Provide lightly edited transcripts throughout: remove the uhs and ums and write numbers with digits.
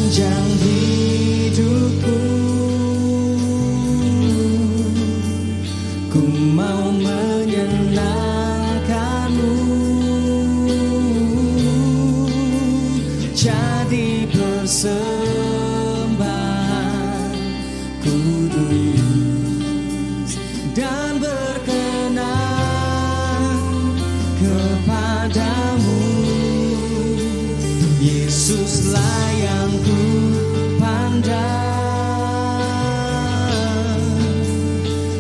sepanjang hidupku, ku mau menyenangkanmu, jadi persembahan kudus dan berkenan kepadamu. Yesuslah yang ku pandang,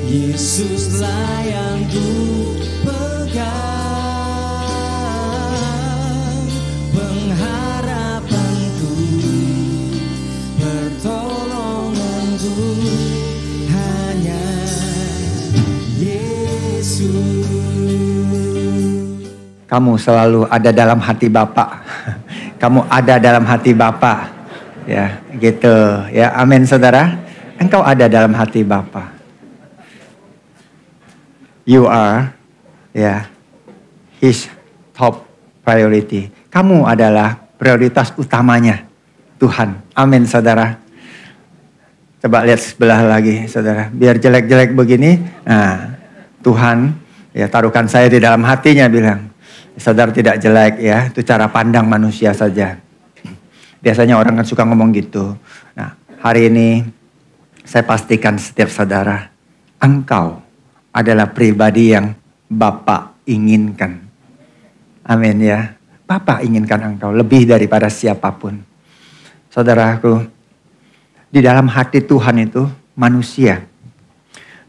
Yesuslah yang ku pegang, pengharapanku, pertolonganku hanya Yesus. Kamu selalu ada dalam hati Bapa. Kamu ada dalam hati Bapa. Ya, gitu. Ya, amin saudara. Engkau ada dalam hati Bapa. You are His top priority. Kamu adalah prioritas utamanya Tuhan. Amin saudara. Coba lihat sebelah lagi saudara. Biar jelek-jelek begini, nah Tuhan ya taruhkan saya di dalam hatinya, bilang saudara tidak jelek ya, itu cara pandang manusia saja. Biasanya orang kan suka ngomong gitu. Nah, hari ini saya pastikan setiap saudara, engkau adalah pribadi yang Bapa inginkan. Amin ya. Bapa inginkan engkau lebih daripada siapapun. Saudaraku, di dalam hati Tuhan itu manusia.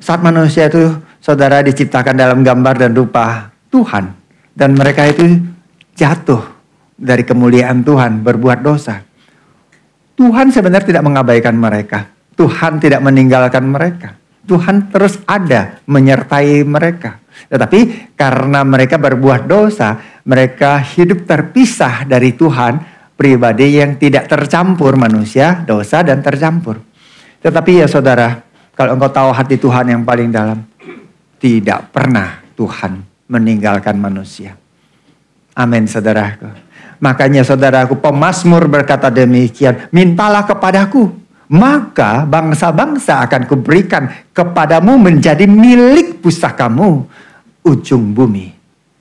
Saat manusia itu saudara diciptakan dalam gambar dan rupa Tuhan. Dan mereka itu jatuh dari kemuliaan Tuhan, berbuat dosa. Tuhan sebenarnya tidak mengabaikan mereka. Tuhan tidak meninggalkan mereka. Tuhan terus ada menyertai mereka. Tetapi karena mereka berbuat dosa, mereka hidup terpisah dari Tuhan, pribadi yang tidak tercampur manusia, dosa dan tercampur. Tetapi ya saudara, kalau engkau tahu hati Tuhan yang paling dalam, tidak pernah Tuhan meninggalkan manusia. Amin saudaraku. Makanya saudaraku, pemazmur berkata demikian, mintalah kepadaku, maka bangsa-bangsa akan kuberikan kepadamu menjadi milik pusakamu ujung bumi.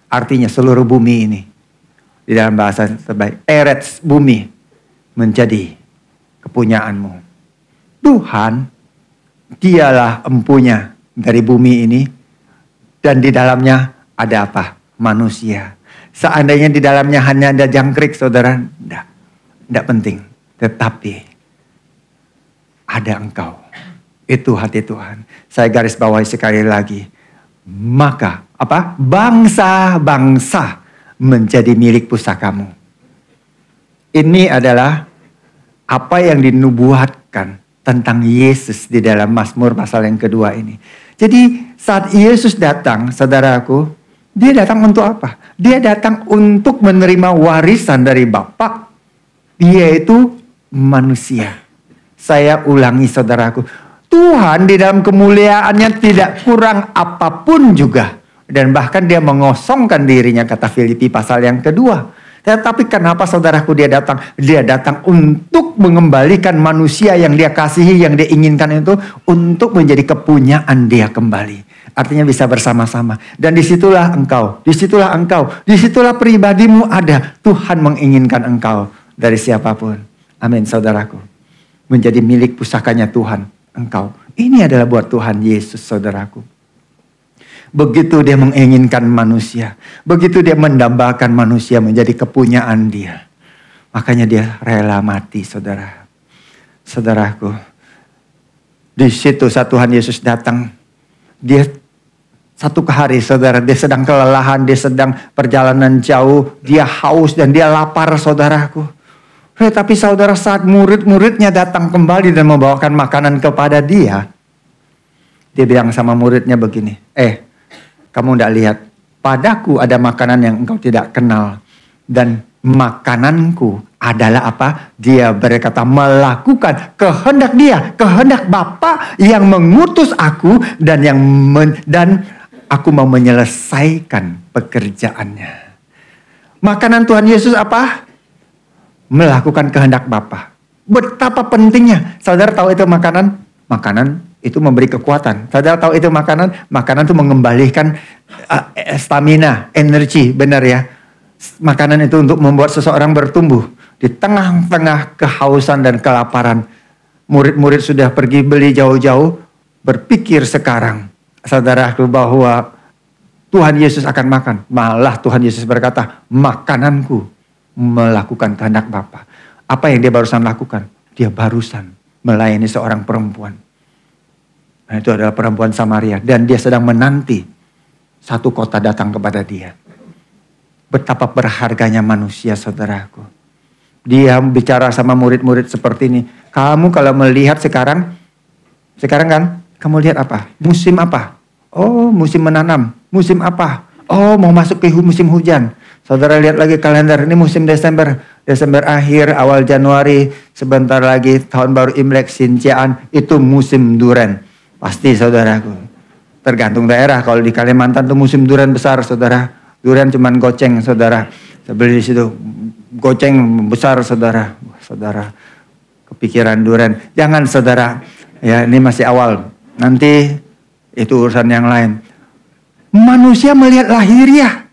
Artinya seluruh bumi ini. Di dalam bahasa terbaik, eretz bumi menjadi kepunyaanmu. Tuhan, dialah empunya dari bumi ini. Dan di dalamnya ada apa? Manusia. Seandainya di dalamnya hanya ada jangkrik, saudara, tidak penting. Tetapi ada engkau. Itu hati Tuhan. Saya garis bawahi sekali lagi. Maka apa? Bangsa-bangsa menjadi milik pusakamu. Ini adalah apa yang dinubuatkan tentang Yesus di dalam Mazmur pasal yang kedua ini. Jadi saat Yesus datang, saudaraku, dia datang untuk apa? Dia datang untuk menerima warisan dari Bapa, yaitu manusia. Saya ulangi saudaraku, Tuhan di dalam kemuliaannya tidak kurang apapun juga. Dan bahkan dia mengosongkan dirinya, kata Filipi pasal yang kedua. Tetapi kenapa saudaraku dia datang? Dia datang untuk mengembalikan manusia yang dia kasihi, yang dia inginkan itu untuk menjadi kepunyaan dia kembali. Artinya bisa bersama-sama. Dan disitulah engkau, disitulah pribadimu ada. Tuhan menginginkan engkau dari siapapun. Amin saudaraku. Menjadi milik pusakanya Tuhan engkau. Ini adalah buat Tuhan Yesus saudaraku. Begitu dia menginginkan manusia. Begitu dia mendambakan manusia menjadi kepunyaan dia. Makanya dia rela mati saudara. Saudaraku. Di situ saat Tuhan Yesus datang. Dia satu hari saudara. Dia sedang kelelahan. Dia sedang perjalanan jauh. Dia haus dan dia lapar saudaraku. Tapi saudara saat murid-muridnya datang kembali dan membawakan makanan kepada dia. Dia bilang sama muridnya begini. Kamu tidak lihat, padaku ada makanan yang engkau tidak kenal. Dan makananku adalah apa? Dia berkata melakukan kehendak dia, kehendak Bapa yang mengutus aku. Dan aku mau menyelesaikan pekerjaannya. Makanan Tuhan Yesus apa? Melakukan kehendak Bapa. Betapa pentingnya. Saudara tahu itu makanan? Makanan itu memberi kekuatan. Saudara tahu itu makanan? Makanan itu mengembalikan stamina, energi. Benar ya? Makanan itu untuk membuat seseorang bertumbuh. Di tengah-tengah kehausan dan kelaparan. Murid-murid sudah pergi beli jauh-jauh. Berpikir sekarang, saudaraku, bahwa Tuhan Yesus akan makan. Malah Tuhan Yesus berkata, makananku melakukan kehendak Bapa. Apa yang dia barusan lakukan? Dia barusan melayani seorang perempuan. Nah, itu adalah perempuan Samaria. Dan dia sedang menanti satu kota datang kepada dia. Betapa berharganya manusia, saudaraku. Dia bicara sama murid-murid seperti ini. Kamu kalau melihat sekarang kan, kamu lihat apa? Musim apa? Oh, musim menanam. Musim apa? Oh, mau masuk ke musim hujan. Saudara lihat lagi kalender, ini musim Desember. Desember akhir, awal Januari, sebentar lagi tahun baru Imlek, Sinciaan, itu musim duren. Pasti saudaraku. Tergantung daerah, kalau di Kalimantan itu musim duren besar, saudara. Duren cuman goceng, saudara. Saya beli di situ, goceng besar, saudara. Saudara, kepikiran duren. Jangan, saudara. Ya, ini masih awal. Nanti itu urusan yang lain. Manusia melihat lahiriah.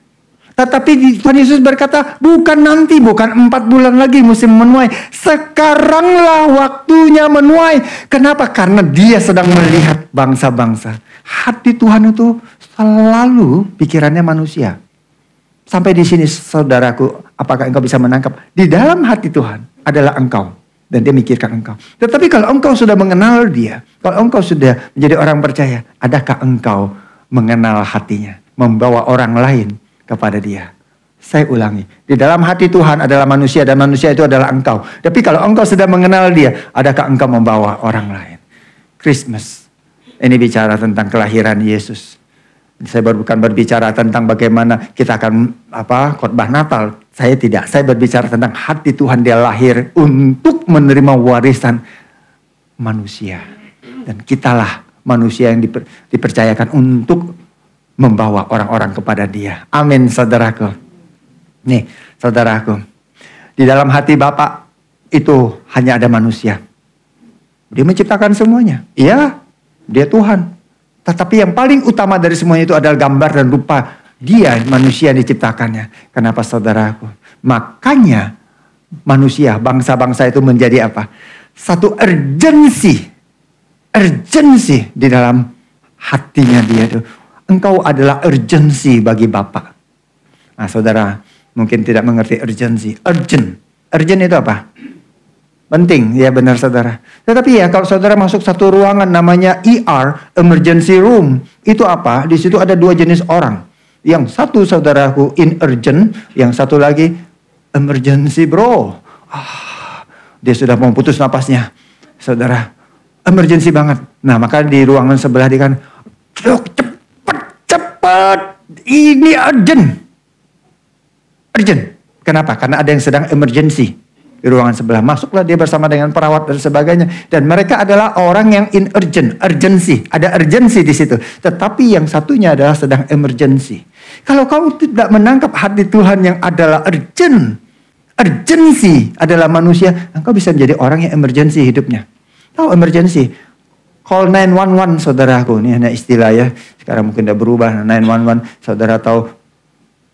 Tetapi Tuhan Yesus berkata, bukan nanti, bukan 4 bulan lagi musim menuai. Sekaranglah waktunya menuai. Kenapa? Karena dia sedang melihat bangsa-bangsa. Hati Tuhan itu selalu pikirannya manusia. Sampai di sini saudaraku, apakah engkau bisa menangkap? Di dalam hati Tuhan adalah engkau. Dan dia mikirkan engkau. Tetapi kalau engkau sudah mengenal dia, kalau engkau sudah menjadi orang percaya, adakah engkau mengenal hatinya? Membawa orang lain kepada dia. Saya ulangi, di dalam hati Tuhan adalah manusia dan manusia itu adalah engkau. Tapi kalau engkau sudah mengenal dia, adakah engkau membawa orang lain? Christmas, ini bicara tentang kelahiran Yesus. Saya bukan berbicara tentang bagaimana kita akan khotbah Natal. Saya tidak, saya berbicara tentang hati Tuhan, dia lahir untuk menerima warisan manusia. Dan kitalah manusia yang dipercayakan untuk membawa orang-orang kepada dia. Amin, saudaraku. Nih, saudaraku. Di dalam hati Bapa itu hanya ada manusia. Dia menciptakan semuanya. Iya, dia Tuhan. Tetapi yang paling utama dari semuanya itu adalah gambar dan rupa dia, manusia yang diciptakannya. Kenapa, saudaraku? Makanya manusia, bangsa-bangsa itu menjadi apa? Satu urgensi di dalam hatinya dia itu. Engkau adalah urgensi bagi Bapa. Nah, saudara mungkin tidak mengerti urgensi. Urgent itu apa? Penting, ya benar saudara. Tetapi ya kalau saudara masuk satu ruangan namanya ER, emergency room. Itu apa? Di situ ada 2 jenis orang. Yang satu saudaraku in urgent, yang satu lagi emergency bro. Dia sudah mau putus napasnya. Saudara, emergency banget. Nah maka di ruangan sebelah dia kan, cepat, ini urgent. Kenapa? Karena ada yang sedang emergency. Di ruangan sebelah. Masuklah dia bersama dengan perawat dan sebagainya. Dan mereka adalah orang yang in urgency. Ada urgency di situ. Tetapi yang satunya adalah sedang emergency. Kalau kau tidak menangkap hati Tuhan yang adalah urgency adalah manusia, engkau bisa menjadi orang yang emergency hidupnya. Tahu emergency? Call 911 saudaraku. Ini hanya istilah ya. Sekarang mungkin udah berubah. 911 saudara tahu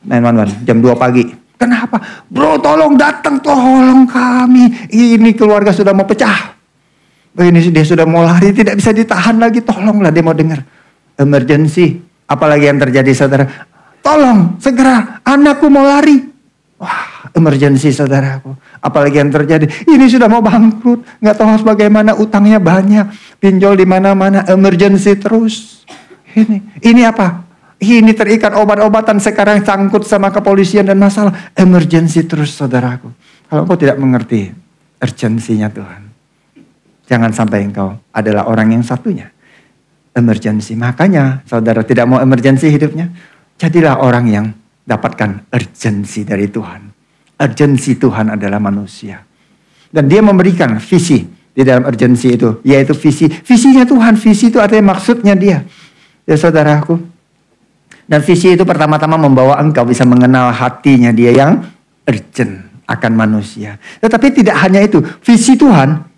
911 jam 2 pagi. Kenapa? Bro tolong datang, tolong kami. Ini keluarga sudah mau pecah. Ini dia sudah mau lari, tidak bisa ditahan lagi. Tolonglah, dia mau dengar. Emergency. Apalagi yang terjadi saudara. Tolong, segera, anakku mau lari. Wah, emergency saudaraku. Apalagi yang terjadi. Ini sudah mau bangkrut. Nggak tahu harus bagaimana, utangnya banyak. Pinjol di mana-mana, emergency terus. Ini apa? Ini terikat obat-obatan, sekarang sangkut sama kepolisian dan masalah. Emergency terus saudaraku. Kalau engkau tidak mengerti urgensinya Tuhan, jangan sampai engkau adalah orang yang satunya. Emergency. Makanya saudara tidak mau emergency hidupnya, jadilah orang yang dapatkan urgensi dari Tuhan. Urgensi Tuhan adalah manusia. Dan dia memberikan visi di dalam urgensi itu. Yaitu visi. Visinya Tuhan. Visi itu artinya maksudnya dia. Ya saudaraku. Dan visi itu pertama-tama membawa engkau bisa mengenal hatinya dia yang urgent. akan manusia. Tetapi tidak hanya itu, visi Tuhan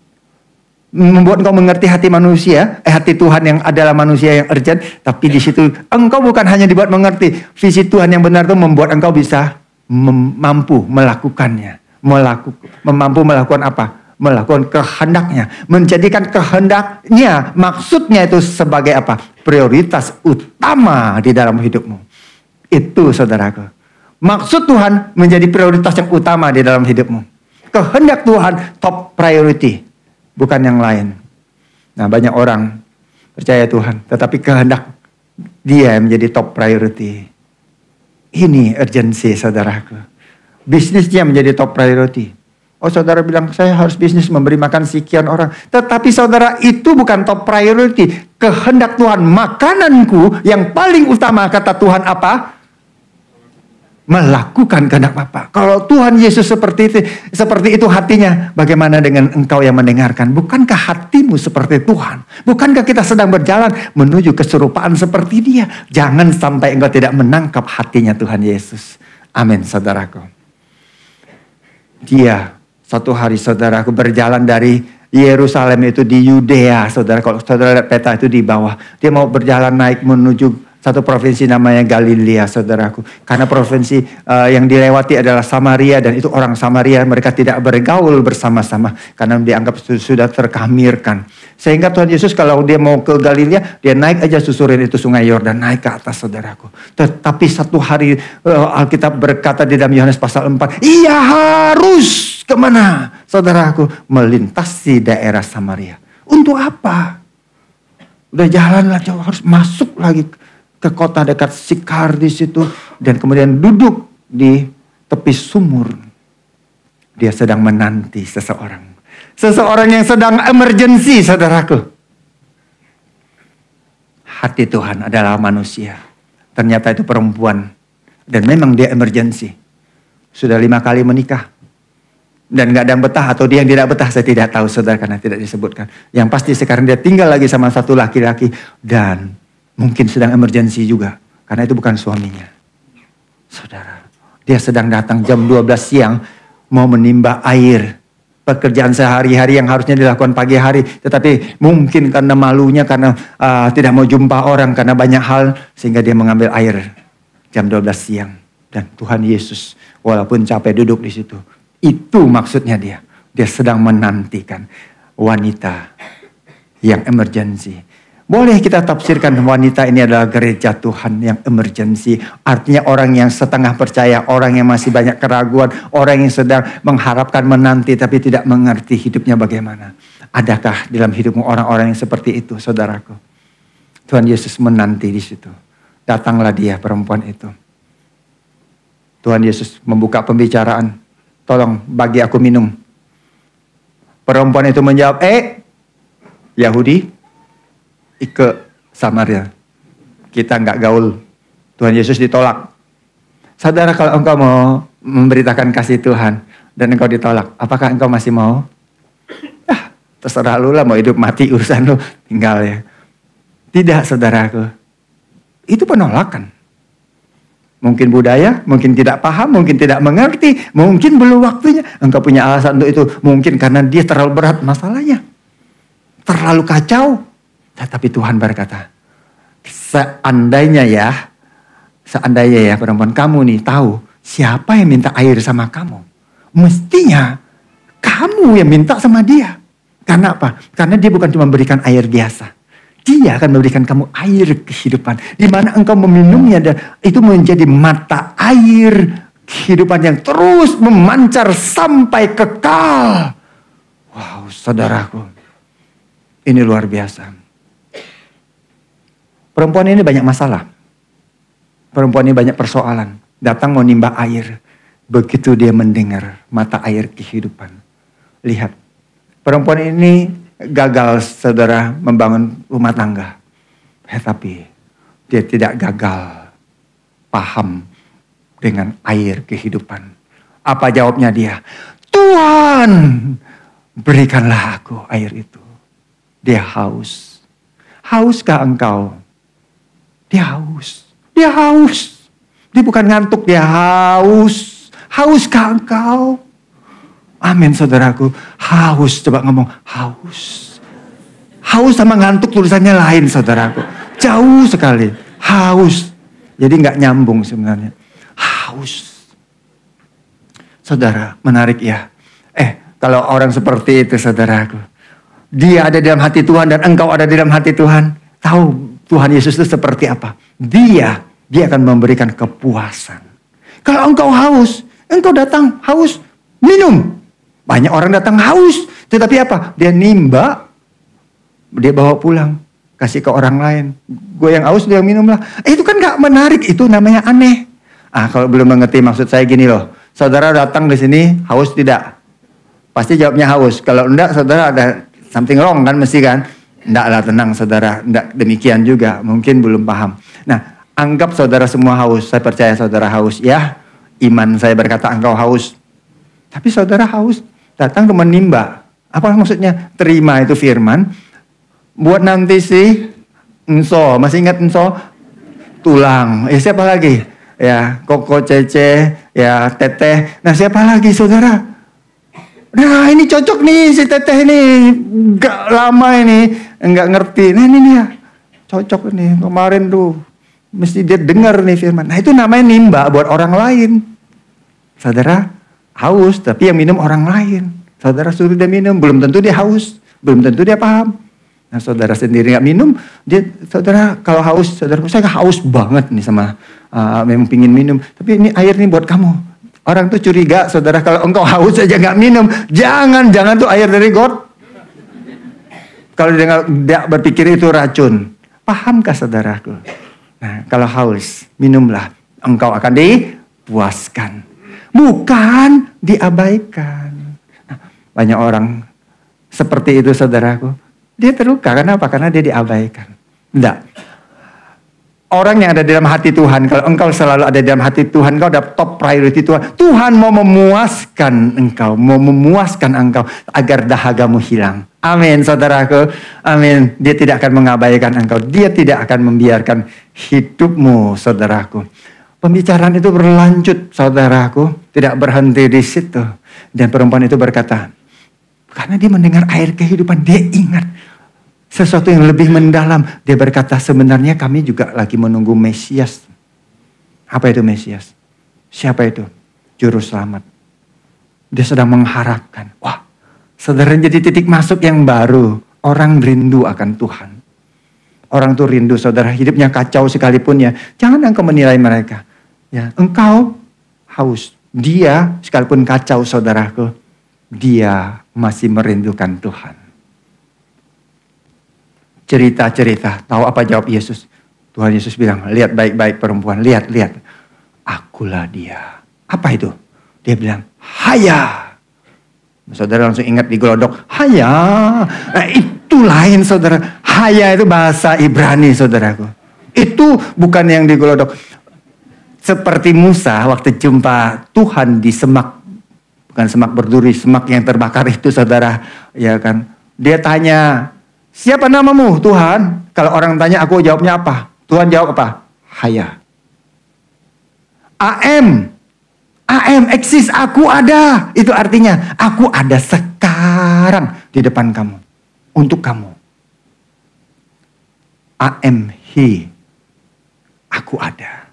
membuat engkau mengerti hati manusia, hati Tuhan yang adalah manusia yang urgent, tapi di situ engkau bukan hanya dibuat mengerti, visi Tuhan yang benar itu membuat engkau bisa mampu melakukannya, mampu melakukan apa? Melakukan kehendaknya, menjadikan kehendaknya, maksudnya itu sebagai apa? Prioritas utama di dalam hidupmu. Itu saudaraku. Maksud Tuhan menjadi prioritas yang utama di dalam hidupmu. Kehendak Tuhan top priority, bukan yang lain. Nah, banyak orang percaya Tuhan, tetapi kehendak dia yang menjadi top priority. Ini urgensi saudaraku. Bisnisnya menjadi top priority. Oh, saudara bilang, saya harus bisnis memberi makan sekian orang. Tetapi saudara, itu bukan top priority. Kehendak Tuhan, makananku yang paling utama, kata Tuhan apa? Melakukan kehendak Bapa. Kalau Tuhan Yesus seperti itu hatinya, bagaimana dengan engkau yang mendengarkan? Bukankah hatimu seperti Tuhan? Bukankah kita sedang berjalan menuju keserupaan seperti Dia? Jangan sampai engkau tidak menangkap hatinya Tuhan Yesus. Amin, saudaraku. Dia satu hari saudaraku berjalan dari Yerusalem itu di Yudea. Saudara, kalau saudara lihat peta itu di bawah. Dia mau berjalan naik menuju satu provinsi namanya Galilea, saudaraku. Karena provinsi yang dilewati adalah Samaria, dan itu orang Samaria, mereka tidak bergaul bersama-sama karena dianggap sudah terkamirkan. Sehingga Tuhan Yesus kalau dia mau ke Galilea, dia naik aja susurin itu sungai Yordan, naik ke atas, saudaraku. Tetapi satu hari Alkitab berkata di dalam Yohanes pasal 4, ia harus kemana, saudaraku? Melintasi daerah Samaria. Untuk apa? Udah jalan lah, harus masuk lagi ke kota dekat Sikar di situ, dan kemudian duduk di tepi sumur. Dia sedang menanti seseorang yang sedang emergency, saudaraku. Hati Tuhan adalah manusia. Ternyata itu perempuan, dan memang dia emergency. Sudah 5 kali menikah, dan gak ada yang betah, atau dia yang tidak betah, saya tidak tahu, saudara, karena tidak disebutkan. Yang pasti sekarang dia tinggal lagi sama satu laki-laki, dan mungkin sedang emergensi juga, karena itu bukan suaminya. Saudara, dia sedang datang jam 12 siang, mau menimba air. Pekerjaan sehari-hari yang harusnya dilakukan pagi hari, tetapi mungkin karena malunya, karena tidak mau jumpa orang, karena banyak hal, sehingga dia mengambil air jam 12 siang. Dan Tuhan Yesus walaupun capek duduk di situ. Itu maksudnya dia. Dia sedang menantikan wanita yang emergency. Boleh kita tafsirkan wanita ini adalah gereja Tuhan yang emergency. Artinya orang yang setengah percaya, orang yang masih banyak keraguan, orang yang sedang mengharapkan, menanti tapi tidak mengerti hidupnya bagaimana. Adakah dalam hidupmu orang-orang yang seperti itu, saudaraku? Tuhan Yesus menanti di situ. Datanglah dia, perempuan itu. Tuhan Yesus membuka pembicaraan. Tolong bagi aku minum. Perempuan itu menjawab, Yahudi, ke Samaria, kita nggak gaul. Tuhan Yesus ditolak. Saudara, kalau engkau mau memberitakan kasih Tuhan dan engkau ditolak, apakah engkau masih mau? Terserah lu lah, mau hidup mati urusan lu, tinggal ya. Tidak, saudaraku. Itu penolakan. Mungkin budaya, mungkin tidak paham, mungkin tidak mengerti, mungkin belum waktunya. Engkau punya alasan untuk itu. Mungkin karena dia terlalu berat masalahnya, terlalu kacau. Tapi Tuhan berkata, seandainya ya perempuan, kamu nih tahu siapa yang minta air sama kamu. Mestinya kamu yang minta sama dia. Karena apa? Karena dia bukan cuma memberikan air biasa. Dia akan memberikan kamu air kehidupan. Di mana engkau meminumnya, dan itu menjadi mata air kehidupan yang terus memancar sampai kekal. Wow, saudaraku. Ini luar biasa. Perempuan ini banyak masalah. Perempuan ini banyak persoalan. Datang mau nimba air. Begitu dia mendengar mata air kehidupan. Lihat. Perempuan ini gagal, saudara, membangun rumah tangga. Tapi dia tidak gagal paham dengan air kehidupan. Apa jawabnya dia? Tuhan, berikanlah aku air itu. Dia haus. Hauskah engkau? Dia haus. Dia haus. Dia bukan ngantuk, dia haus. Hauskah engkau? Amin saudaraku. Haus, coba ngomong haus. Haus sama ngantuk tulisannya lain saudaraku. Jauh sekali. Haus. Jadi nggak nyambung sebenarnya. Haus. Saudara, menarik ya. Kalau orang seperti itu saudaraku. Dia ada dalam hati Tuhan dan engkau ada di dalam hati Tuhan. Tahu Tuhan Yesus itu seperti apa? Dia akan memberikan kepuasan. Kalau engkau haus, engkau datang haus, minum. Banyak orang datang haus. Tetapi apa? Dia nimba. Dia bawa pulang. Kasih ke orang lain. Gue yang haus, dia yang minum lah. Itu kan gak menarik. Itu namanya aneh. Kalau belum mengerti maksud saya gini loh. Saudara datang di sini haus tidak? Pasti jawabnya haus. Kalau enggak saudara ada something wrong kan mesti kan? Enggak lah, tenang saudara. Enggak demikian juga. Mungkin belum paham. Nah, anggap saudara semua haus. Saya percaya saudara haus. Ya, iman saya berkata engkau haus. Tapi saudara haus. Datang ke menimba. Apa maksudnya? Terima itu firman. Buat nanti sih enso. Masih ingat enso? Tulang. Siapa lagi? Ya, Koko, Cece, ya Teteh. Nah, siapa lagi saudara? Nah, ini cocok nih si Teteh ini. Gak lama ini. Enggak ngerti. Nah, ini dia. Cocok nih. Kemarin tuh. Mesti dia dengar nih firman. Nah, itu namanya nimba buat orang lain. Saudara haus, tapi yang minum orang lain. Saudara suruh dia minum. Belum tentu dia haus. Belum tentu dia paham. Nah, saudara sendiri gak minum. Saudara kalau haus. Saudara, saya haus banget nih sama. Memang pingin minum. Tapi ini air nih buat kamu. Orang tuh curiga, saudara, kalau engkau haus aja gak minum. Jangan tuh air dari got. Kalau dia berpikir itu racun. Pahamkah saudaraku? Nah, kalau haus, minumlah. Engkau akan dipuaskan. Bukan diabaikan. Nah, banyak orang seperti itu saudaraku. Dia terluka, kenapa? Karena dia diabaikan. Enggak. Orang yang ada di dalam hati Tuhan, kalau engkau selalu ada di dalam hati Tuhan, engkau ada top priority Tuhan. Tuhan mau memuaskan engkau, agar dahagamu hilang. Amin, saudaraku. Amin. Dia tidak akan mengabaikan engkau. Dia tidak akan membiarkan hidupmu, saudaraku. Pembicaraan itu berlanjut, saudaraku. Tidak berhenti di situ. Dan perempuan itu berkata, karena dia mendengar air kehidupan, dia ingat sesuatu yang lebih mendalam. Dia berkata, sebenarnya kami juga lagi menunggu Mesias. Apa itu Mesias? Siapa itu? Juru selamat. Dia sedang mengharapkan. Wah, saudara, jadi titik masuk yang baru. Orang rindu akan Tuhan. Orang tuh rindu, saudara, hidupnya kacau sekalipun ya. Jangan engkau menilai mereka. Ya, engkau haus. Dia sekalipun kacau, saudaraku, dia masih merindukan Tuhan. Cerita-cerita. Tahu apa jawab Yesus? Tuhan Yesus bilang, lihat baik-baik perempuan. Lihat. Akulah dia. Apa itu? Dia bilang, haya. Saudara langsung ingat di Glodok. Haya. Nah, itu lain saudara. Haya itu bahasa Ibrani saudaraku. Itu bukan yang di Glodok. Seperti Musa waktu jumpa Tuhan di semak. Bukan semak berduri. Semak yang terbakar itu saudara. Ya kan. Dia tanya, siapa namamu Tuhan? Kalau orang tanya aku jawabnya apa? Tuhan jawab apa? Haya. AM eksis, aku ada. Itu artinya aku ada sekarang di depan kamu. Untuk kamu. Aku ada.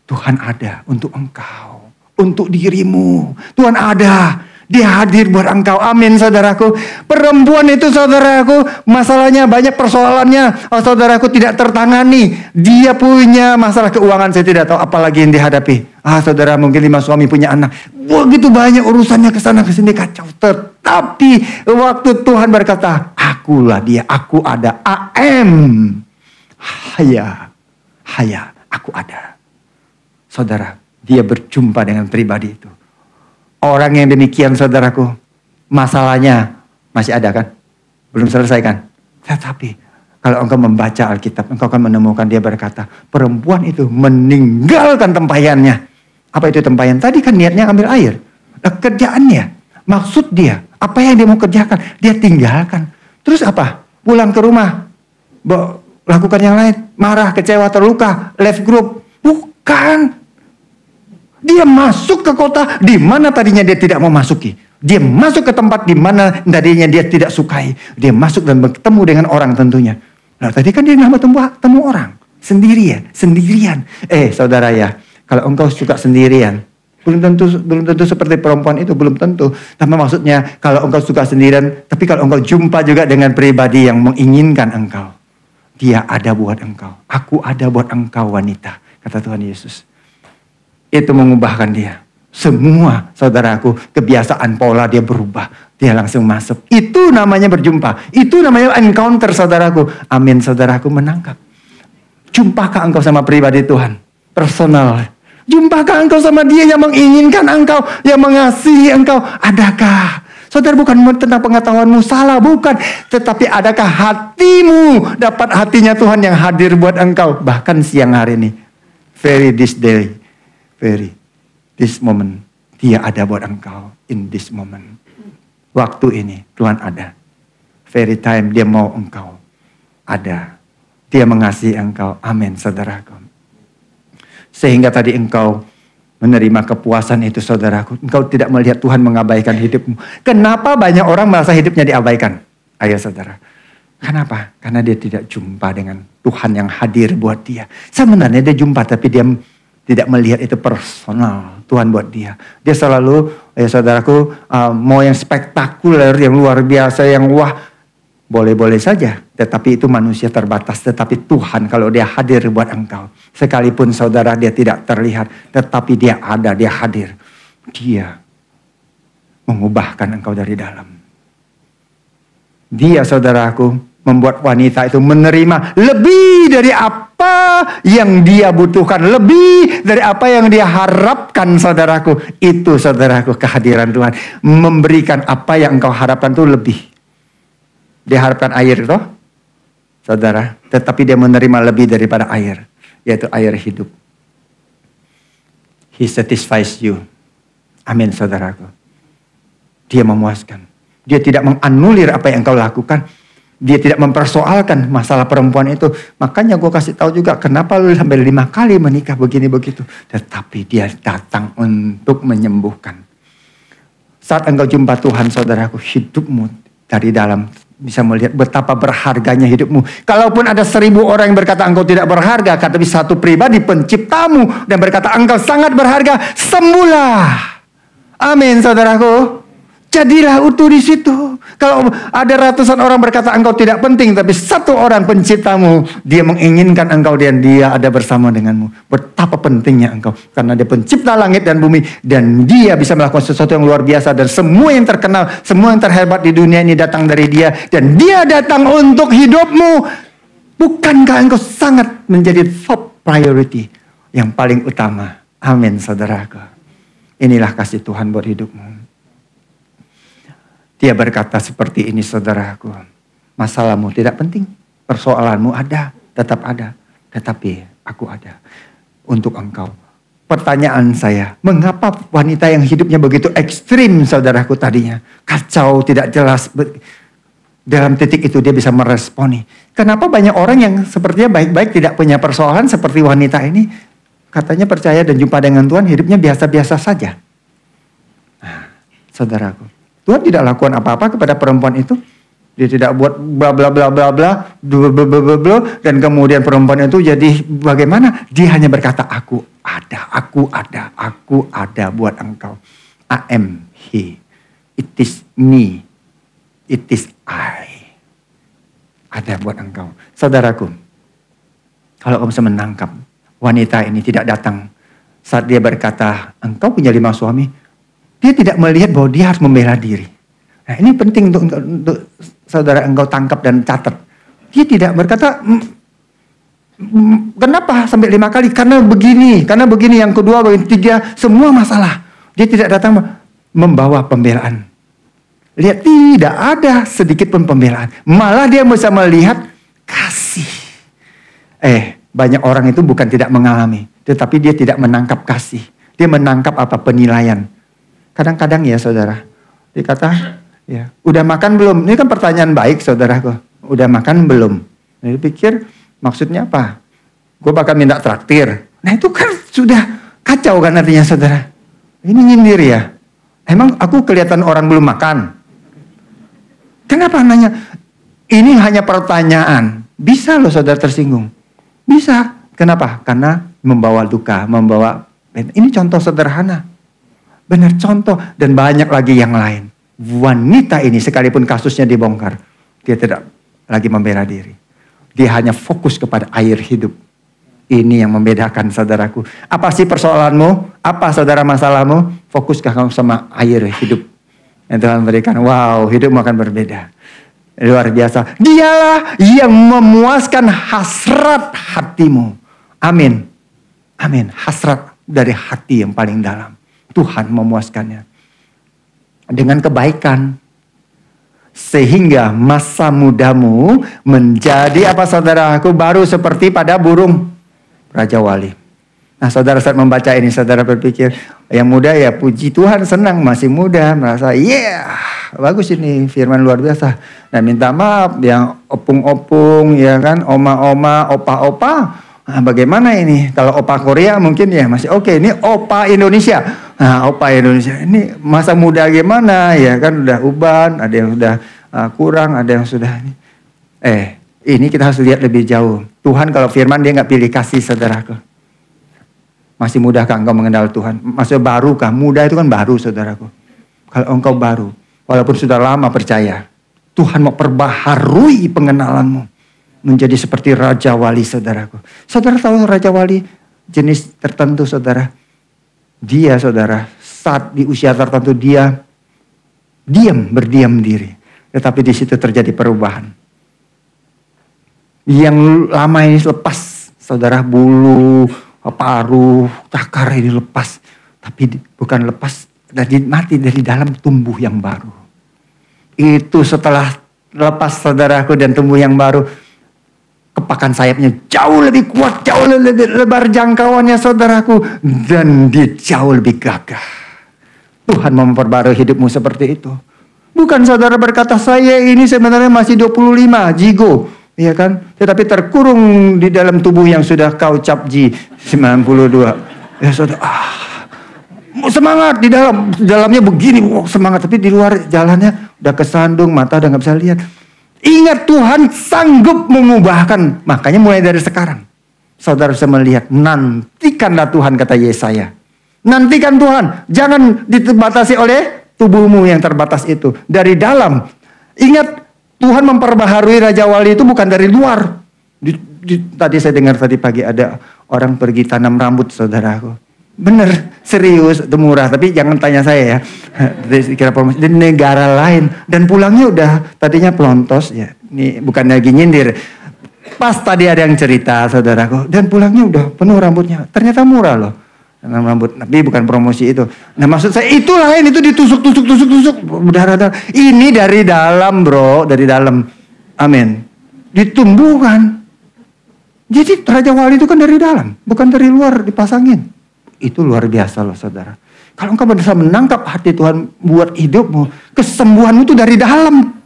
Tuhan ada untuk engkau. Untuk dirimu. Tuhan ada. Dia hadir buat engkau. Amin saudaraku. Perempuan itu saudaraku, masalahnya banyak persoalannya. Saudaraku tidak tertangani. Dia punya masalah keuangan, saya tidak tahu apalagi yang dihadapi. Saudara mungkin 5 suami punya anak. Begitu banyak urusannya kesana kesini kacau. Tetapi waktu Tuhan berkata, akulah dia, aku ada. Haya, aku ada. Saudara, dia berjumpa dengan pribadi itu. Orang yang demikian saudaraku, masalahnya masih ada kan? Belum selesai kan? Tetapi kalau engkau membaca Alkitab, engkau akan menemukan dia berkata, perempuan itu meninggalkan tempayannya. Apa itu tempayan? Tadi kan niatnya ambil air. Kerjaannya, maksud dia, apa yang dia mau kerjakan, dia tinggalkan. Terus apa? Pulang ke rumah, lakukan yang lain, marah, kecewa, terluka, left group. Bukan. Dia masuk ke kota di mana tadinya dia tidak mau masuki. Dia masuk ke tempat di mana tadinya dia tidak sukai. Dia masuk dan bertemu dengan orang tentunya. Nah tadi kan dia nggak bertemu orang. Sendirian. Saudara ya. Kalau engkau suka sendirian. Belum tentu seperti perempuan itu. Belum tentu. Tapi maksudnya kalau engkau suka sendirian. Tapi kalau engkau jumpa juga dengan pribadi yang menginginkan engkau. Dia ada buat engkau. Aku ada buat engkau wanita. Kata Tuhan Yesus. Itu mengubahkan dia. Semua saudaraku kebiasaan pola dia berubah. Dia langsung masuk. Itu namanya berjumpa. Itu namanya encounter saudaraku. Amin saudaraku menangkap. Jumpakah engkau sama pribadi Tuhan? Personal. Jumpakah engkau sama dia yang menginginkan engkau. Yang mengasihi engkau. Adakah? Saudara bukan tentang pengetahuanmu salah. Bukan. Tetapi adakah hatimu dapat hatinya Tuhan yang hadir buat engkau. Bahkan siang hari ini. This moment. Dia ada buat engkau. In this moment. Waktu ini Tuhan ada. Very time dia mau engkau. Ada. Dia mengasihi engkau. Amin saudaraku. Sehingga tadi engkau menerima kepuasan itu saudaraku. Engkau tidak melihat Tuhan mengabaikan hidupmu. Kenapa banyak orang merasa hidupnya diabaikan? Ayo saudara. Kenapa? Karena dia tidak jumpa dengan Tuhan yang hadir buat dia. Sebenarnya dia jumpa tapi dia tidak melihat itu personal Tuhan buat dia. Dia selalu, ya saudaraku, mau yang spektakuler, yang luar biasa, yang wah, boleh-boleh saja. Tetapi itu manusia terbatas. Tetapi Tuhan kalau dia hadir buat engkau. Sekalipun saudara dia tidak terlihat. Tetapi dia ada, dia hadir. Dia mengubahkan engkau dari dalam. Dia saudaraku membuat wanita itu menerima lebih dari apa yang dia butuhkan. Lebih dari apa yang dia harapkan saudaraku. Itu saudaraku kehadiran Tuhan. Memberikan apa yang engkau harapkan itu lebih. Dia harapkan air itu. Saudara. Tetapi dia menerima lebih daripada air. Yaitu air hidup. He satisfies you. Amin saudaraku. Dia memuaskan. Dia tidak menganulir apa yang engkau lakukan. Dia tidak mempersoalkan masalah perempuan itu. Makanya gue kasih tahu juga kenapa lu sampai 5 kali menikah begini begitu. Tetapi dia datang untuk menyembuhkan. Saat engkau jumpa Tuhan saudaraku, hidupmu dari dalam bisa melihat betapa berharganya hidupmu. Kalaupun ada 1000 orang yang berkata engkau tidak berharga, tapi satu pribadi penciptamu dan berkata engkau sangat berharga, sembuhlah. Amin saudaraku. Jadilah utuh di situ. Kalau ada ratusan orang berkata engkau tidak penting, tapi satu orang penciptamu, dia menginginkan engkau dan dia ada bersama denganmu. Betapa pentingnya engkau. Karena dia pencipta langit dan bumi. Dan dia bisa melakukan sesuatu yang luar biasa. Dan semua yang terkenal, semua yang terhebat di dunia ini datang dari dia. Dan dia datang untuk hidupmu. Bukankah engkau sangat menjadi top priority? Yang paling utama. Amin saudaraku. Inilah kasih Tuhan buat hidupmu. Dia berkata seperti ini saudaraku. Masalahmu tidak penting. Persoalanmu ada. Tetap ada. Tetapi aku ada. Untuk engkau. Pertanyaan saya. Mengapa wanita yang hidupnya begitu ekstrim saudaraku tadinya. Kacau tidak jelas. Dalam titik itu dia bisa meresponi. Kenapa banyak orang yang sepertinya baik-baik tidak punya persoalan seperti wanita ini. Katanya percaya dan jumpa dengan Tuhan hidupnya biasa-biasa saja. Nah, saudaraku. Tuhan tidak lakukan apa-apa kepada perempuan itu. Dia tidak buat bla bla bla bla bla dan kemudian perempuan itu jadi bagaimana? Dia hanya berkata aku ada buat engkau. I am he. It is me. It is I. Ada buat engkau. Saudaraku, kalau kamu bisa menangkap wanita ini tidak datang saat dia berkata engkau punya 5 suami. Dia tidak melihat bahwa dia harus membela diri. Nah ini penting untuk saudara engkau tangkap dan catat. Dia tidak berkata, kenapa sampai 5 kali? Karena begini, yang kedua, begini, 3, semua masalah. Dia tidak datang membawa pembelaan. Lihat, tidak ada sedikit pun pembelaan. Malah dia bisa melihat kasih. Banyak orang itu bukan tidak mengalami. Tetapi dia tidak menangkap kasih. Dia menangkap apa? Penilaian. Kadang-kadang ya saudara, dikata, ya, udah makan belum? Ini kan pertanyaan baik saudaraku. Udah makan belum? Nah, pikir maksudnya apa? Gue bakal minta traktir. Nah itu kan sudah kacau kan artinya saudara. Ini nyindir ya. Emang aku kelihatan orang belum makan? Kenapa nanya? Ini hanya pertanyaan. Bisa loh saudara tersinggung. Bisa. Kenapa? Karena membawa duka, membawa... Ini contoh sederhana. Benar contoh. Dan banyak lagi yang lain. Wanita ini sekalipun kasusnya dibongkar, dia tidak lagi membela diri. Dia hanya fokus kepada air hidup. Ini yang membedakan saudaraku. Apa sih persoalanmu? Apa saudara masalahmu? Fokuskah kamu sama air hidup yang Tuhan berikan? Wow, hidupmu akan berbeda. Luar biasa. Dialah yang memuaskan hasrat hatimu. Amin. Amin. Hasrat dari hati yang paling dalam. Tuhan memuaskannya. Dengan kebaikan. Sehingga masa mudamu menjadi apa saudaraku? Baru seperti pada burung Raja Wali. Nah saudara saat membaca ini saudara berpikir. Yang muda ya puji Tuhan, senang masih muda. Merasa bagus ini firman luar biasa. Nah minta maaf yang opung-opung ya kan. Oma-oma, opa-opa. Nah, bagaimana ini? Kalau opa Korea mungkin ya masih oke. Ini opa Indonesia. Nah, opa Indonesia ini masa muda gimana ya kan? Udah uban, ada yang sudah kurang, ada yang sudah ini. Ini kita harus lihat lebih jauh. Tuhan kalau firman dia nggak pilih kasih saudaraku. Masih mudahkah engkau mengenal Tuhan? Masih barukah? Muda itu kan baru saudaraku. Kalau engkau baru, walaupun sudah lama percaya, Tuhan mau perbaharui pengenalanmu. Menjadi seperti Raja Wali saudaraku. Saudara tahu Raja Wali jenis tertentu saudara. Dia saudara saat di usia tertentu dia berdiam diri. Tetapi di situ terjadi perubahan. Yang lama ini lepas saudara, bulu, paruh, cakar ini lepas. Tapi bukan lepas dari mati, dari dalam tumbuh yang baru. Itu setelah lepas saudaraku dan tumbuh yang baru. Kepakan sayapnya jauh lebih kuat, jauh lebih lebar jangkauannya saudaraku. Dan dia jauh lebih gagah. Tuhan mau memperbarui hidupmu seperti itu. Bukan saudara berkata saya ini sebenarnya masih 25, jigo. Ya kan? Tetapi terkurung di dalam tubuh yang sudah kau capji 92. Ya saudara, semangat di dalamnya begini, semangat. Tapi di luar jalannya udah kesandung, mata udah gak bisa lihat. Ingat Tuhan sanggup mengubahkan. Makanya mulai dari sekarang. Saudara bisa melihat. Nantikanlah Tuhan kata Yesaya. Nantikan Tuhan. Jangan dibatasi oleh tubuhmu yang terbatas itu. Dari dalam. Ingat Tuhan memperbaharui Raja Wali itu bukan dari luar. Tadi saya dengar tadi pagi ada orang pergi tanam rambut saudaraku. Bener, serius, itu murah. Tapi jangan tanya saya ya. Kira promosi di negara lain. Dan pulangnya udah tadinya pelontos ya. Ini bukan lagi nyindir. Pas tadi ada yang cerita saudaraku. Dan pulangnya udah penuh rambutnya. Ternyata murah loh. Tanam rambut. Tapi bukan promosi itu. Nah maksud saya itu lain. Itu ditusuk. Berdarah-darah. Ini dari dalam bro. Dari dalam. Amin. Ditumbuhkan. Jadi Raja Wali itu kan dari dalam. Bukan dari luar dipasangin. Itu luar biasa loh saudara. Kalau engkau bisa menangkap hati Tuhan buat hidupmu. Kesembuhanmu itu dari dalam.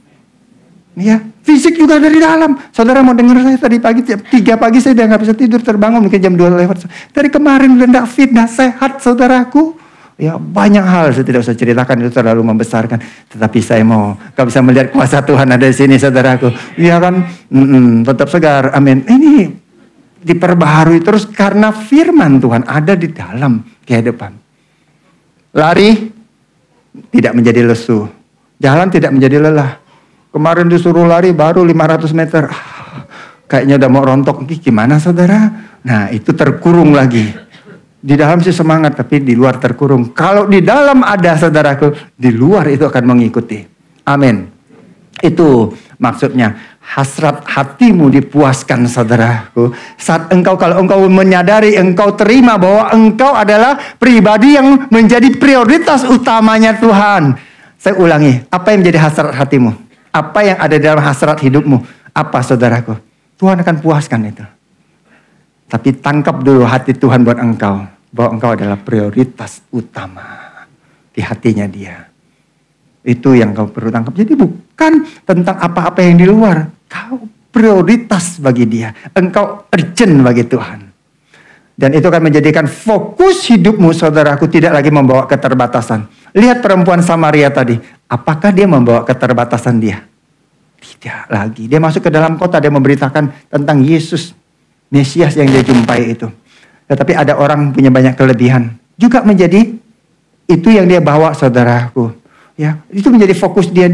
Ya, fisik juga dari dalam. Saudara mau dengar saya tadi pagi, 3 pagi saya udah gak bisa tidur, terbangun mungkin jam 2 lewat. Dari kemarin udah gak fit, gak sehat saudaraku. Ya banyak hal saya tidak usah ceritakan, itu terlalu membesarkan. Tetapi saya mau, kau bisa melihat kuasa Tuhan ada di sini saudaraku. Ya kan, tetap segar, amin. Ini diperbaharui terus karena firman Tuhan ada di dalam kehidupan. Lari tidak menjadi lesu. Jalan tidak menjadi lelah. Kemarin disuruh lari baru 500 meter. Kayaknya udah mau rontok. Gimana saudara? Nah itu terkurung lagi. Di dalam sih semangat tapi di luar terkurung. Kalau di dalam ada saudaraku, di luar itu akan mengikuti. Amin. Itu maksudnya. Hasrat hatimu dipuaskan saudaraku. Saat kalau engkau menyadari, engkau terima bahwa engkau adalah pribadi yang menjadi prioritas utamanya Tuhan. Saya ulangi, apa yang menjadi hasrat hatimu? Apa yang ada dalam hasrat hidupmu? Apa saudaraku? Tuhan akan puaskan itu. Tapi tangkap dulu hati Tuhan buat engkau. Bahwa engkau adalah prioritas utama di hatinya dia. Itu yang kau perlu tangkap. Jadi bukan tentang apa-apa yang di luar. Kau prioritas bagi dia. Engkau urgent bagi Tuhan. Dan itu akan menjadikan fokus hidupmu saudaraku tidak lagi membawa keterbatasan. Lihat perempuan Samaria tadi. Apakah dia membawa keterbatasan dia? Tidak lagi. Dia masuk ke dalam kota, dia memberitakan tentang Yesus, Mesias yang dia jumpai itu. Tetapi ada orang punya banyak kelebihan. Juga menjadi itu yang dia bawa, saudaraku. Ya, itu menjadi fokus dia.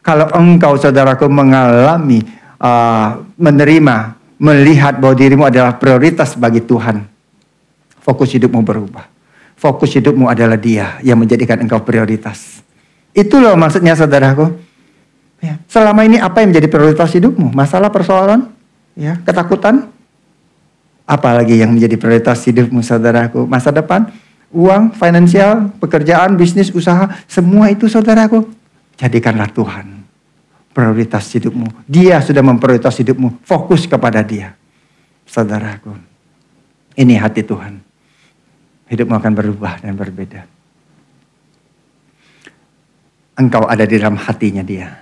Kalau engkau, saudaraku, mengalami, menerima, melihat bahwa dirimu adalah prioritas bagi Tuhan, fokus hidupmu berubah. Fokus hidupmu adalah Dia yang menjadikan engkau prioritas. Itu loh maksudnya, saudaraku. Ya, selama ini apa yang menjadi prioritas hidupmu? Masalah, persoalan, ya, ketakutan? Apalagi yang menjadi prioritas hidupmu, saudaraku? Masa depan, uang, finansial, pekerjaan, bisnis, usaha, semua itu, saudaraku, jadikanlah Tuhan prioritas hidupmu. Dia sudah memprioritas hidupmu. Fokus kepada Dia, saudaraku. Ini hati Tuhan. Hidupmu akan berubah dan berbeda. Engkau ada di dalam hatinya Dia.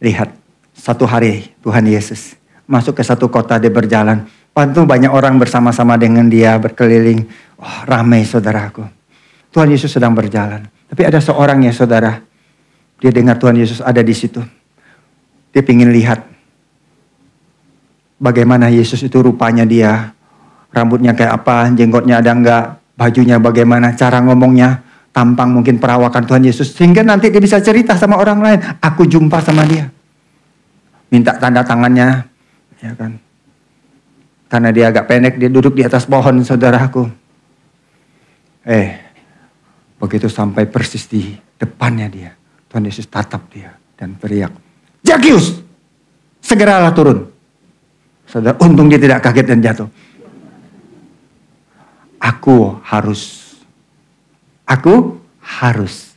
Lihat, satu hari Tuhan Yesus masuk ke satu kota, dia berjalan. Tentu banyak orang bersama-sama dengan dia, berkeliling. Oh, ramai, saudaraku. Tuhan Yesus sedang berjalan. Tapi ada seorang ya, saudara. Dia dengar Tuhan Yesus ada di situ. Dia ingin lihat bagaimana Yesus itu rupanya dia. Rambutnya kayak apa, jenggotnya ada enggak, bajunya bagaimana, cara ngomongnya, tampang mungkin perawakan Tuhan Yesus. Sehingga nanti dia bisa cerita sama orang lain. Aku jumpa sama dia. Minta tanda tangannya. Ya kan. Karena dia agak pendek, dia duduk di atas pohon, saudaraku. Begitu sampai persis di depannya dia. Tuhan Yesus tatap dia dan teriak, Zakius, segeralah turun. Saudara, untung dia tidak kaget dan jatuh. Aku harus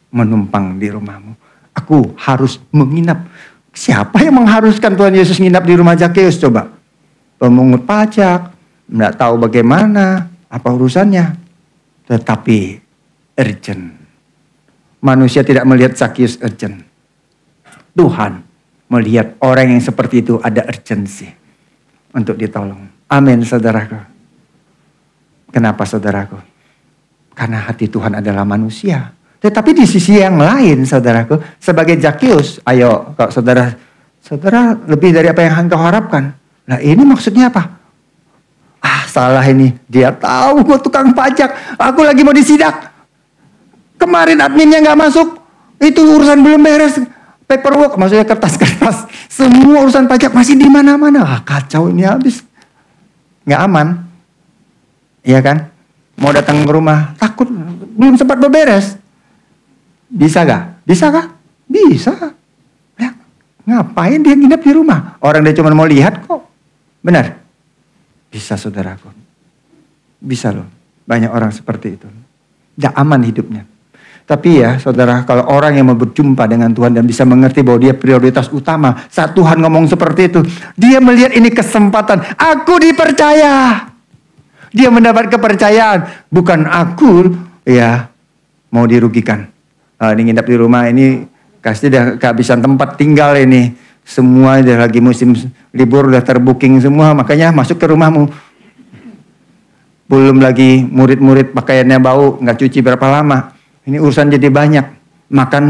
menumpang di rumahmu. Aku harus menginap. Siapa yang mengharuskan Tuhan Yesus nginap di rumah Zakius coba? Pemungut pajak, tidak tahu bagaimana, apa urusannya. Tetapi urgent. Manusia tidak melihat Zakius urgent. Tuhan melihat orang yang seperti itu ada urgensi untuk ditolong. Amin, saudaraku. Kenapa, saudaraku? Karena hati Tuhan adalah manusia. Tetapi di sisi yang lain, saudaraku, sebagai Zakius, ayo, kalau saudara lebih dari apa yang engkau harapkan. Nah, ini maksudnya apa? Salah ini. Dia tahu gue tukang pajak. Aku lagi mau disidak. Kemarin adminnya nggak masuk. Itu urusan belum beres. Paperwork, maksudnya kertas-kertas. Semua urusan pajak masih di mana-mana. Kacau ini habis. Nggak aman. Iya kan? Mau datang ke rumah, takut. Belum sempat beberes. Bisa gak? Bisa kah? Bisa. Ya, ngapain dia nginep di rumah? Orang dia cuma mau lihat kok. Benar? Bisa, saudaraku. Bisa loh. Banyak orang seperti itu. Tidak aman hidupnya. Tapi ya, saudara, kalau orang yang mau berjumpa dengan Tuhan dan bisa mengerti bahwa dia prioritas utama, saat Tuhan ngomong seperti itu, dia melihat ini kesempatan. Aku dipercaya. Dia mendapat kepercayaan. Bukan aku ya mau dirugikan. Ini nginep di rumah ini pasti udah kehabisan tempat tinggal ini. Semua udah lagi musim libur, udah terbooking semua. Makanya masuk ke rumahmu. Belum lagi murid-murid pakaiannya bau, nggak cuci berapa lama. Ini urusan jadi banyak. Makan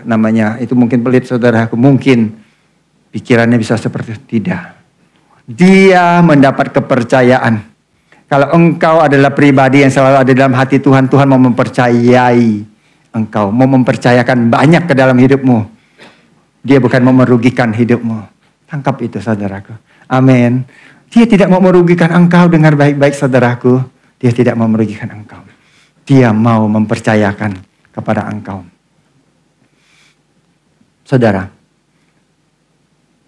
namanya itu mungkin pelit, saudaraku. Mungkin pikirannya bisa seperti itu. Tidak. Dia mendapat kepercayaan. Kalau engkau adalah pribadi yang selalu ada dalam hati Tuhan, Tuhan mau mempercayai engkau, mau mempercayakan banyak ke dalam hidupmu. Dia bukan mau merugikan hidupmu. Tangkap itu, saudaraku. Amin. Dia tidak mau merugikan engkau. Dengar baik-baik, saudaraku. Dia tidak mau merugikan engkau. Dia mau mempercayakan kepada engkau. Saudara,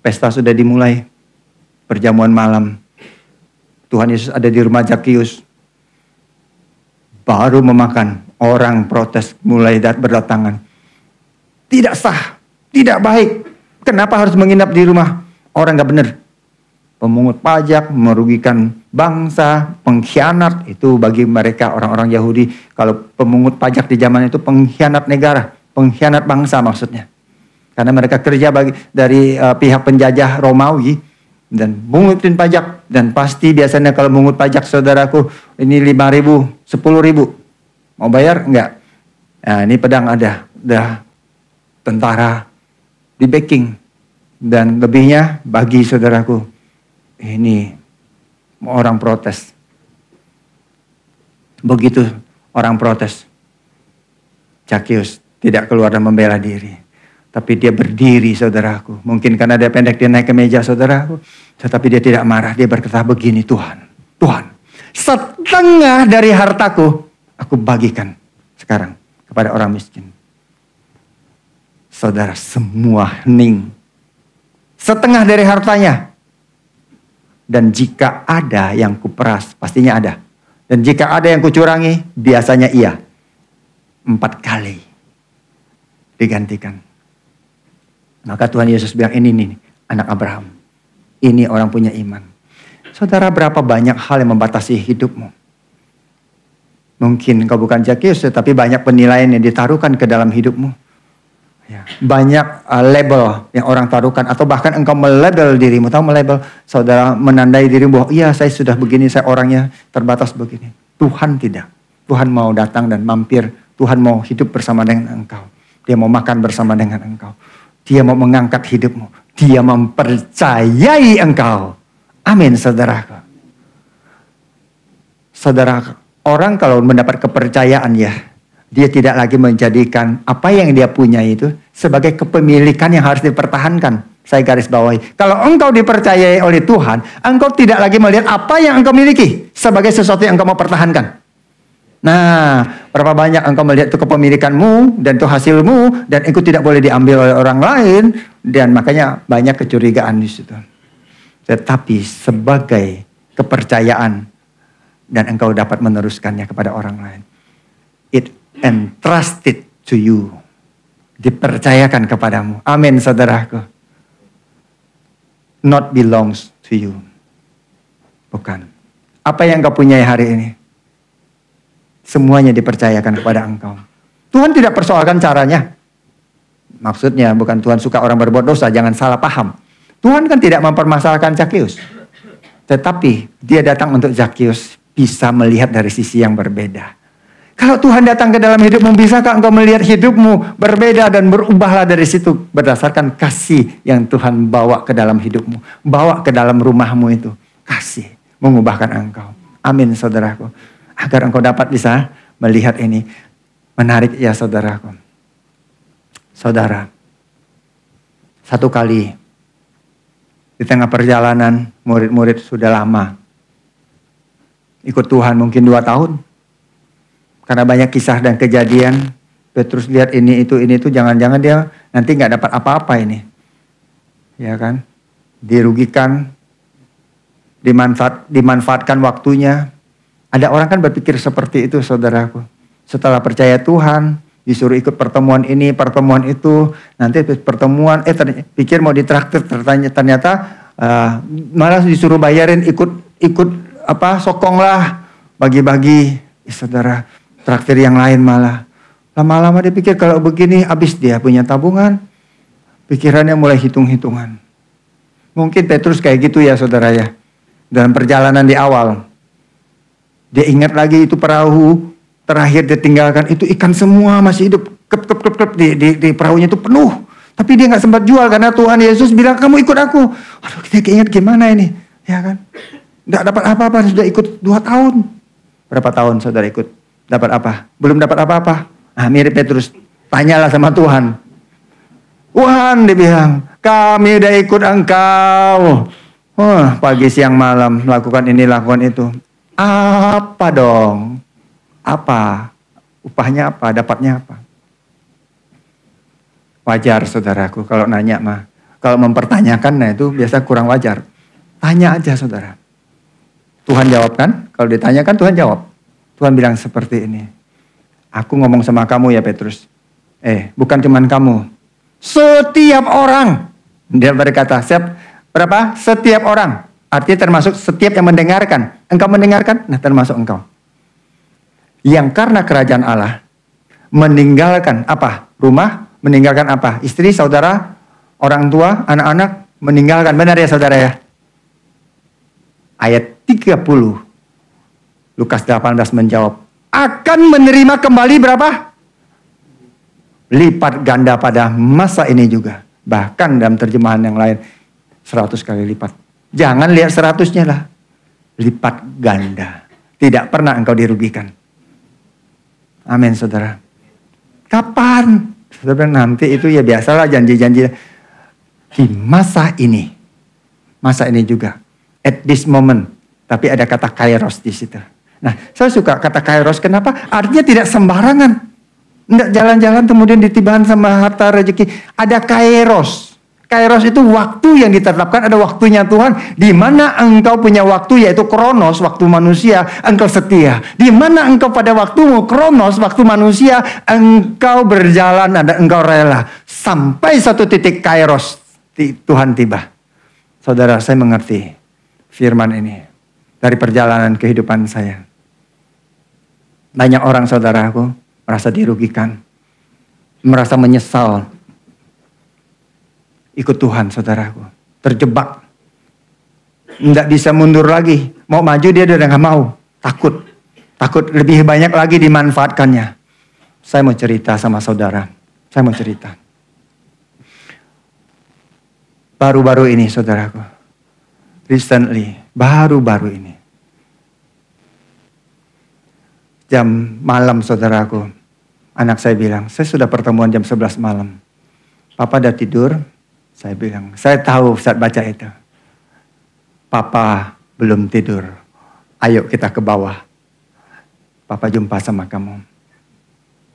pesta sudah dimulai. Perjamuan malam. Tuhan Yesus ada di rumah Zakius. Baru memakan, orang protes mulai berdatangan. Tidak sah, tidak baik. Kenapa harus menginap di rumah orang gak benar? Pemungut pajak, merugikan bangsa, pengkhianat. Itu bagi mereka orang-orang Yahudi. Kalau pemungut pajak di zaman itu pengkhianat negara, pengkhianat bangsa maksudnya. Karena mereka kerja dari pihak penjajah Romawi dan mengutin pajak. Dan pasti biasanya kalau mengut pajak, saudaraku, ini 5.000, 10.000. Mau bayar? Enggak. Nah, ini pedang ada, udah tentara di backing. Dan lebihnya bagi saudaraku, ini orang protes. Begitu orang protes, Zakheus tidak keluar dan membela diri. Tapi dia berdiri saudaraku. Mungkin karena dia pendek dia naik ke meja saudaraku. Tetapi dia tidak marah, dia berkata begini, Tuhan, setengah dari hartaku aku bagikan sekarang kepada orang miskin. Saudara, semua hening. Setengah dari hartanya. Dan jika ada yang kuperas, pastinya ada. Dan jika ada yang kucurangi, biasanya iya. 4 kali digantikan. Maka Tuhan Yesus bilang, ini nih anak Abraham. Ini orang punya iman. Saudara, berapa banyak hal yang membatasi hidupmu. Mungkin engkau bukan Zakheus, tetapi banyak penilaian yang ditaruhkan ke dalam hidupmu. Ya, banyak label yang orang taruhkan. Atau bahkan engkau melabel dirimu. Tahu melabel? Saudara menandai dirimu bahwa iya saya sudah begini, saya orangnya terbatas begini. Tuhan tidak. Tuhan mau datang dan mampir. Tuhan mau hidup bersama dengan engkau. Dia mau makan bersama dengan engkau. Dia mau mengangkat hidupmu. Dia mempercayai engkau. Amin saudaraku. Saudara, orang kalau mendapat kepercayaan ya, dia tidak lagi menjadikan apa yang dia punya itu sebagai kepemilikan yang harus dipertahankan. Saya garis bawahi. Kalau engkau dipercayai oleh Tuhan, engkau tidak lagi melihat apa yang engkau miliki sebagai sesuatu yang engkau mau pertahankan. Nah, berapa banyak engkau melihat itu kepemilikanmu dan itu hasilmu dan engkau tidak boleh diambil oleh orang lain dan makanya banyak kecurigaan di situ. Tetapi sebagai kepercayaan dan engkau dapat meneruskannya kepada orang lain. It entrusted to you. Dipercayakan kepadamu. Amin saudaraku. Not belongs to you. Bukan. Apa yang kau punyai hari ini? Semuanya dipercayakan kepada engkau. Tuhan tidak persoalkan caranya. Maksudnya bukan Tuhan suka orang berbuat dosa. Jangan salah paham. Tuhan kan tidak mempermasalahkan Zakheus. Tetapi dia datang untuk Zakheus bisa melihat dari sisi yang berbeda. Kalau Tuhan datang ke dalam hidupmu, bisakah engkau melihat hidupmu berbeda dan berubahlah dari situ berdasarkan kasih yang Tuhan bawa ke dalam hidupmu, bawa ke dalam rumahmu itu. Kasih mengubahkan engkau. Amin saudaraku. Agar engkau dapat bisa melihat ini. Menarik ya saudaraku. Saudara, satu kali di tengah perjalanan murid-murid sudah lama ikut Tuhan, mungkin 2 tahun. Karena banyak kisah dan kejadian, Petrus lihat ini itu, jangan-jangan dia nanti nggak dapat apa-apa ini. Ya kan? Dirugikan, dimanfaatkan waktunya. Ada orang kan berpikir seperti itu saudaraku. Setelah percaya Tuhan, disuruh ikut pertemuan ini, pertemuan itu. Nanti pertemuan, pikir mau ditraktir, ternyata malah disuruh bayarin ikut sokonglah, bagi-bagi. Saudara, traktir yang lain malah. Lama-lama dia pikir kalau begini habis dia punya tabungan. Pikirannya mulai hitung-hitungan. Mungkin Petrus kayak gitu ya saudara ya. Dalam perjalanan di awal. Dia ingat lagi itu perahu terakhir dia tinggalkan. Itu ikan semua masih hidup. Kep di perahunya itu penuh. Tapi dia gak sempat jual karena Tuhan Yesus bilang kamu ikut aku. Aduh kita ingat gimana ini. Ya kan. Gak dapat apa-apa sudah ikut 2 tahun. Berapa tahun saudara ikut? Dapat apa? Belum dapat apa-apa. Nah, mirip Petrus. Tanyalah sama Tuhan. Tuhan dia bilang, kami udah ikut engkau. Pagi siang malam lakukan ini, lakukan itu. Apa dong? Apa? Upahnya apa? Dapatnya apa? Wajar saudaraku kalau nanya mah. Kalau mempertanyakan nah itu biasa kurang wajar. Tanya aja saudara. Tuhan jawab kan? Kalau ditanyakan Tuhan jawab. Tuhan bilang seperti ini. Aku ngomong sama kamu ya Petrus. Bukan cuman kamu. Setiap orang. Dia berkata, berapa? Setiap orang. Artinya termasuk setiap yang mendengarkan. Engkau mendengarkan? Nah termasuk engkau. Yang karena kerajaan Allah meninggalkan apa? Rumah, meninggalkan apa? Istri, saudara, orang tua, anak-anak, meninggalkan. Benar ya saudara ya? Ayat 30. Lukas 18 menjawab, akan menerima kembali berapa? lipat ganda pada masa ini juga. Bahkan dalam terjemahan yang lain 100 kali lipat. Jangan lihat 100-nya lah. Lipat ganda. Tidak pernah engkau dirugikan. Amin saudara. Kapan? Saudara nanti itu ya biasalah janji-janji. Di masa ini. Masa ini juga. At this moment. Tapi ada kata kairos di situ. Nah, saya suka kata kairos. Kenapa? Artinya tidak sembarangan. Tidak jalan-jalan kemudian ditibahan sama harta rezeki. Ada kairos. Kairos itu waktu yang ditetapkan, ada waktunya Tuhan. Di mana engkau punya waktu, yaitu kronos, waktu manusia, engkau setia. Di mana engkau pada waktumu, kronos, waktu manusia, engkau berjalan, ada engkau rela. Sampai satu titik kairos, Tuhan tiba. Saudara, saya mengerti firman ini dari perjalanan kehidupan saya. Banyak orang saudaraku merasa dirugikan, merasa menyesal. Ikut Tuhan saudaraku. Terjebak. Tidak bisa mundur lagi. Mau maju dia udah gak mau. Takut. Takut lebih banyak lagi dimanfaatkannya. Saya mau cerita sama saudara. Saya mau cerita. Baru-baru ini saudaraku. Recently. Baru-baru ini. Jam malam saudaraku. Anak saya bilang, saya sudah pertemuan jam 11 malam. Papa udah tidur. Saya bilang, saya tahu saat baca itu. Papa belum tidur. Ayo kita ke bawah. Papa jumpa sama kamu.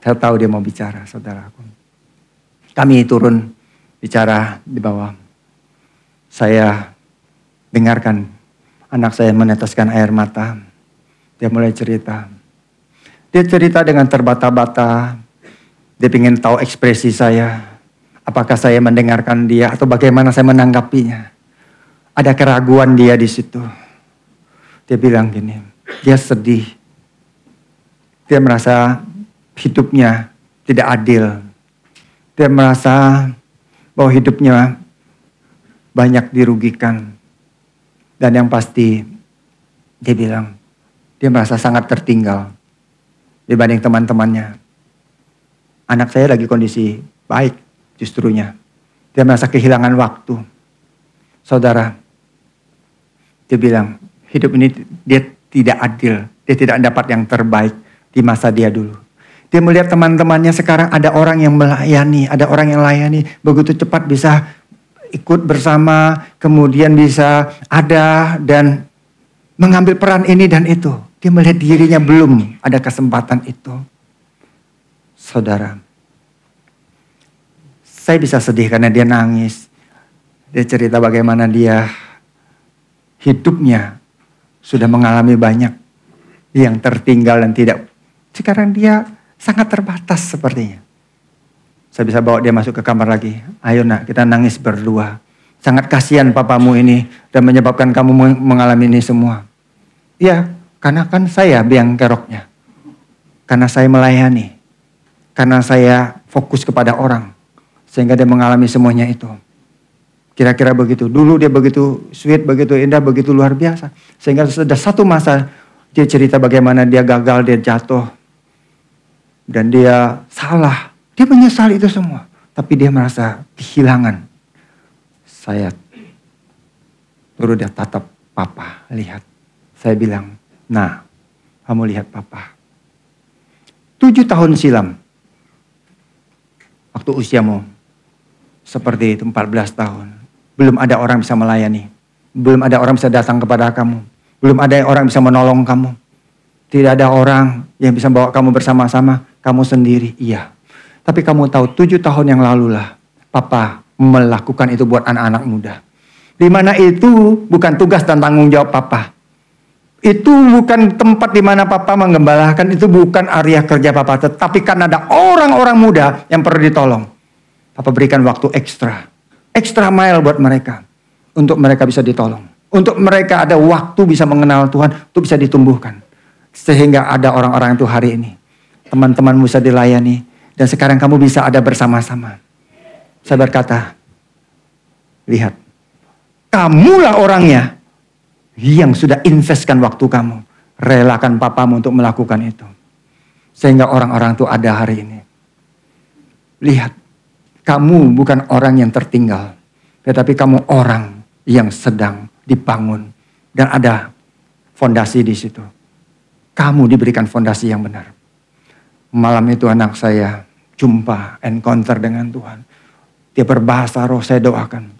Saya tahu dia mau bicara, saudaraku. Kami turun bicara di bawah. Saya dengarkan anak saya meneteskan air mata. Dia mulai cerita. Dia cerita dengan terbata-bata. Dia ingin tahu ekspresi saya. Apakah saya mendengarkan dia atau bagaimana saya menanggapinya. Ada keraguan dia di situ. Dia bilang gini, dia sedih. Dia merasa hidupnya tidak adil. Dia merasa bahwa hidupnya banyak dirugikan. Dan yang pasti, dia bilang, dia merasa sangat tertinggal dibanding teman-temannya. Anak saya lagi kondisi baik. Justrunya, dia merasa kehilangan waktu. Saudara, dia bilang, hidup ini dia tidak adil. Dia tidak dapat yang terbaik di masa dia dulu. Dia melihat teman-temannya sekarang ada orang yang melayani. Ada orang yang layani, begitu cepat bisa ikut bersama. Kemudian bisa ada dan mengambil peran ini dan itu. Dia melihat dirinya belum ada kesempatan itu. Saudara, saya bisa sedih karena dia nangis. Dia cerita bagaimana dia hidupnya sudah mengalami banyak yang tertinggal dan tidak. Sekarang dia sangat terbatas sepertinya. Saya bisa bawa dia masuk ke kamar lagi. Ayo nak, kita nangis berdua. Sangat kasihan papamu ini dan menyebabkan kamu mengalami ini semua. Ya, karena kan saya biang keroknya. Karena saya melayani. Karena saya fokus kepada orang. Sehingga dia mengalami semuanya itu. Kira-kira begitu. Dulu dia begitu sweet, begitu indah, begitu luar biasa. Sehingga sudah satu masa dia cerita bagaimana dia gagal, dia jatuh. Dan dia salah. Dia menyesal itu semua. Tapi dia merasa kehilangan. Saya turut dia tatap papa, lihat. Saya bilang, nah kamu lihat papa. 7 tahun silam. Waktu usiamu. Seperti itu 14 tahun. Belum ada orang bisa melayani. Belum ada orang bisa datang kepada kamu. Belum ada orang bisa menolong kamu. Tidak ada orang yang bisa bawa kamu bersama-sama. Kamu sendiri, iya. Tapi kamu tahu 7 tahun yang lalu lah. Papa melakukan itu buat anak-anak muda. Di mana itu bukan tugas dan tanggung jawab papa. Itu bukan tempat di mana papa menggembalakan. Itu bukan area kerja papa. Tetapi karena ada orang-orang muda yang perlu ditolong. Papa berikan waktu ekstra. Extra mile buat mereka. Untuk mereka bisa ditolong. Untuk mereka ada waktu bisa mengenal Tuhan. Untuk bisa ditumbuhkan. Sehingga ada orang-orang itu hari ini. Teman-teman bisa dilayani. Dan sekarang kamu bisa ada bersama-sama. Saya berkata. Lihat. Kamulah orangnya. Yang sudah investkan waktu kamu. Relakan papamu untuk melakukan itu. Sehingga orang-orang itu ada hari ini. lihat, kamu bukan orang yang tertinggal, tetapi kamu orang yang sedang dibangun. Dan ada fondasi di situ. Kamu diberikan fondasi yang benar. Malam itu anak saya jumpa, encounter dengan Tuhan. Dia berbahasa roh, saya doakan.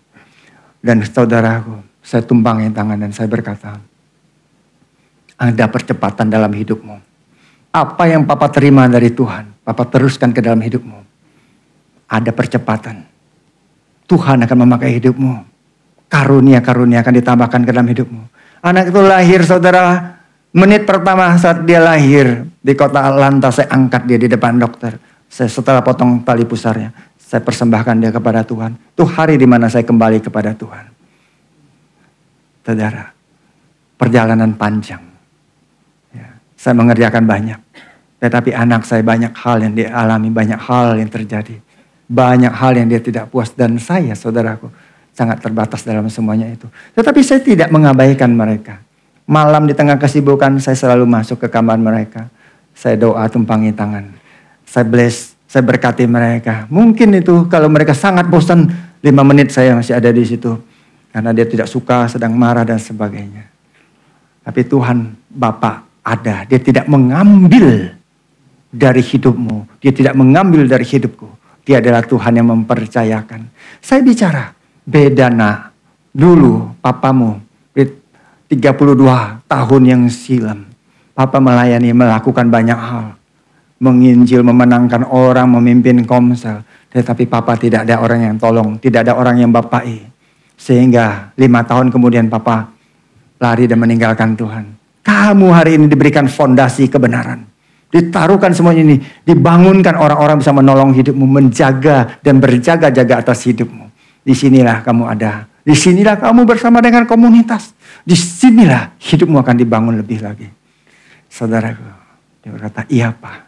Dan saudaraku, saya tumpangi tangan dan saya berkata, ada percepatan dalam hidupmu. Apa yang Papa terima dari Tuhan, Papa teruskan ke dalam hidupmu. Ada percepatan. Tuhan akan memakai hidupmu. Karunia-karunia akan ditambahkan ke dalam hidupmu. Anak itu lahir, saudara. Menit pertama saat dia lahir di kota Atlanta, saya angkat dia di depan dokter. Saya setelah potong tali pusarnya, saya persembahkan dia kepada Tuhan. Itu hari di mana saya kembali kepada Tuhan. Saudara, perjalanan panjang. Ya, saya mengerjakan banyak. Tetapi anak saya banyak hal yang dia alami, banyak hal yang terjadi. Banyak hal yang dia tidak puas. Dan saya, saudaraku, sangat terbatas dalam semuanya itu. Tetapi saya tidak mengabaikan mereka. Malam di tengah kesibukan saya selalu masuk ke kamar mereka. Saya doa, tumpangi tangan. Saya bless, saya berkati mereka. Mungkin itu kalau mereka sangat bosan, 5 menit saya masih ada di situ. Karena dia tidak suka, sedang marah dan sebagainya. Tapi Tuhan Bapa ada. Dia tidak mengambil dari hidupmu. Dia tidak mengambil dari hidupku. Dia adalah Tuhan yang mempercayakan. Saya bicara, beda nak. Dulu papamu 32 tahun yang silam. Papa melayani, melakukan banyak hal. Menginjil, memenangkan orang, memimpin komsel. Tetapi Papa tidak ada orang yang tolong. Tidak ada orang yang bapai. Sehingga 5 tahun kemudian Papa lari dan meninggalkan Tuhan. Kamu hari ini diberikan fondasi kebenaran. Ditaruhkan semuanya ini. Dibangunkan orang-orang bisa menolong hidupmu. Menjaga dan berjaga-jaga atas hidupmu. Disinilah kamu ada. Disinilah kamu bersama dengan komunitas. Disinilah hidupmu akan dibangun lebih lagi. Saudaraku, dia berkata, iya Pak.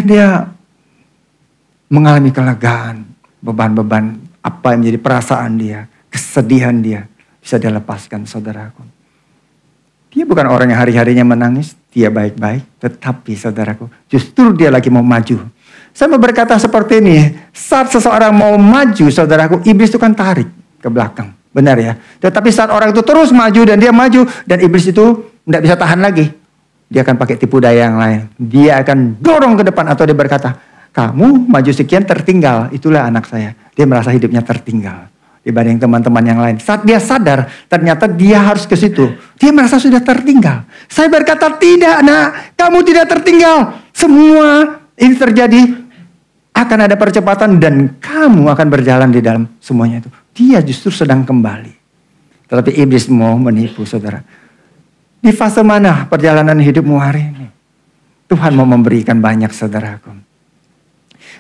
Dia mengalami kelegaan. Beban-beban apa yang menjadi perasaan dia. Kesedihan dia. Bisa dia lepaskan, saudaraku. Dia bukan orang yang hari-harinya menangis. Dia baik-baik. Tetapi saudaraku, justru dia lagi mau maju. Saya mau berkata seperti ini. Saat seseorang mau maju, saudaraku, iblis itu kan tarik ke belakang. Benar ya. Tetapi saat orang itu terus maju dan dia maju. Dan iblis itu tidak bisa tahan lagi. Dia akan pakai tipu daya yang lain. Dia akan dorong ke depan atau dia berkata, kamu maju sekian tertinggal. Itulah anak saya. Dia merasa hidupnya tertinggal dibanding teman-teman yang lain. Saat dia sadar, ternyata dia harus ke situ. Dia merasa sudah tertinggal. Saya berkata, tidak nak. Kamu tidak tertinggal. Semua ini terjadi. Akan ada percepatan dan kamu akan berjalan di dalam semuanya itu. Dia justru sedang kembali. Tetapi iblis mau menipu saudara. Di fase mana perjalanan hidupmu hari ini? Tuhan mau memberikan banyak saudaraku.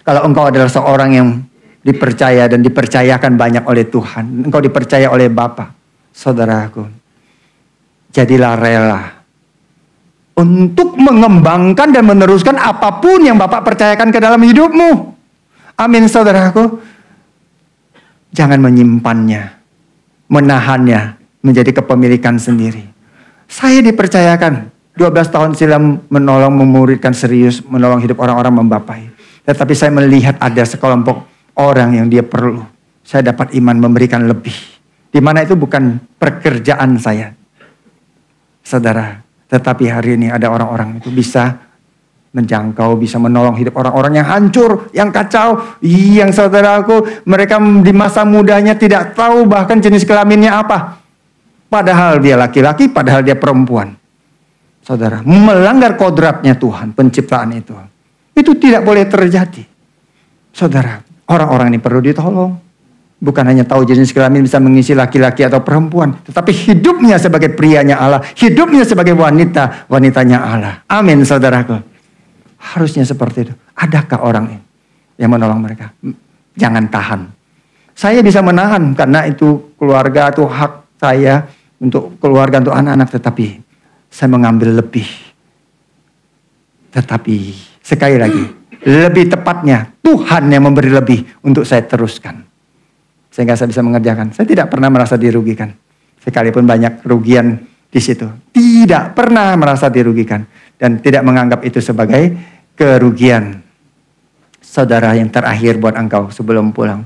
Kalau engkau adalah seorang yang dipercaya dan dipercayakan banyak oleh Tuhan. Engkau dipercaya oleh Bapa. Saudaraku. Jadilah rela. Untuk mengembangkan dan meneruskan apapun yang Bapak percayakan ke dalam hidupmu. Amin saudaraku. Jangan menyimpannya. Menahannya. Menjadi kepemilikan sendiri. Saya dipercayakan 12 tahun silam menolong, memuridkan serius, menolong hidup orang-orang membapai. Tetapi saya melihat ada sekelompok orang yang dia perlu. Saya dapat iman memberikan lebih. Di mana itu bukan pekerjaan saya. Saudara, tetapi hari ini ada orang-orang itu bisa menjangkau, bisa menolong hidup orang-orang yang hancur, yang kacau. Yang saudaraku, mereka di masa mudanya tidak tahu bahkan jenis kelaminnya apa. Padahal dia laki-laki, padahal dia perempuan. Saudara, melanggar kodratnya Tuhan, penciptaan itu. Itu tidak boleh terjadi. Saudara, orang-orang ini perlu ditolong. Bukan hanya tahu jenis kelamin bisa mengisi laki-laki atau perempuan. Tetapi hidupnya sebagai prianya Allah. Hidupnya sebagai wanita, wanitanya Allah. Amin saudaraku. Harusnya seperti itu. Adakah orang ini yang menolong mereka? Jangan tahan. Saya bisa menahan karena itu keluarga, itu hak saya untuk keluarga, untuk anak-anak. Tetapi saya mengambil lebih. Tetapi sekali lagi, lebih tepatnya Tuhan yang memberi lebih untuk saya teruskan. Sehingga saya bisa mengerjakan. Saya tidak pernah merasa dirugikan. Sekalipun banyak kerugian di situ. Tidak pernah merasa dirugikan. Dan tidak menganggap itu sebagai kerugian. Saudara, yang terakhir buat engkau sebelum pulang.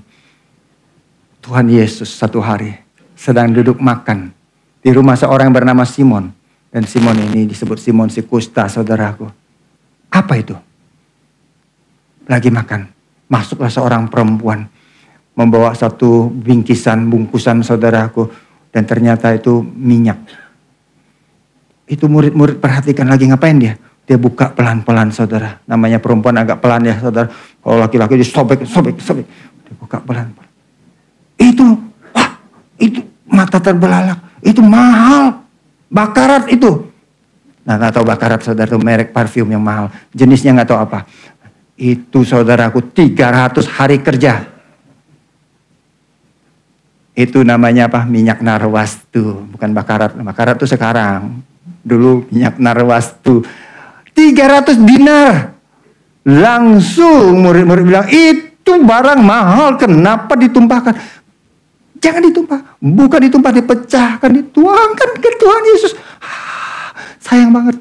Tuhan Yesus satu hari sedang duduk makan di rumah seorang yang bernama Simon. Dan Simon ini disebut Simon si kusta, saudaraku. Apa itu? Lagi makan. Masuklah seorang perempuan. Membawa satu bungkusan saudaraku. Dan ternyata itu minyak. Itu murid-murid perhatikan lagi, ngapain dia? Dia buka pelan-pelan, saudara. Namanya perempuan agak pelan ya, saudara. Kalau laki-laki dia sobek. Dia buka pelan-pelan. Itu mata terbelalak. Itu mahal. Bakarat itu. Nah, nggak tahu bakarat, saudara, itu merek parfum yang mahal. Jenisnya nggak tahu apa. Itu, saudaraku, 300 hari kerja. Itu namanya apa? Minyak narwastu. Bukan bakarat. Bakarat itu sekarang. Dulu minyak narwastu. 300 dinar. Langsung murid-murid bilang, itu barang mahal, kenapa ditumpahkan? Jangan ditumpah. Bukan ditumpah, dipecahkan, dituangkan ke Tuhan Yesus. Sayang banget.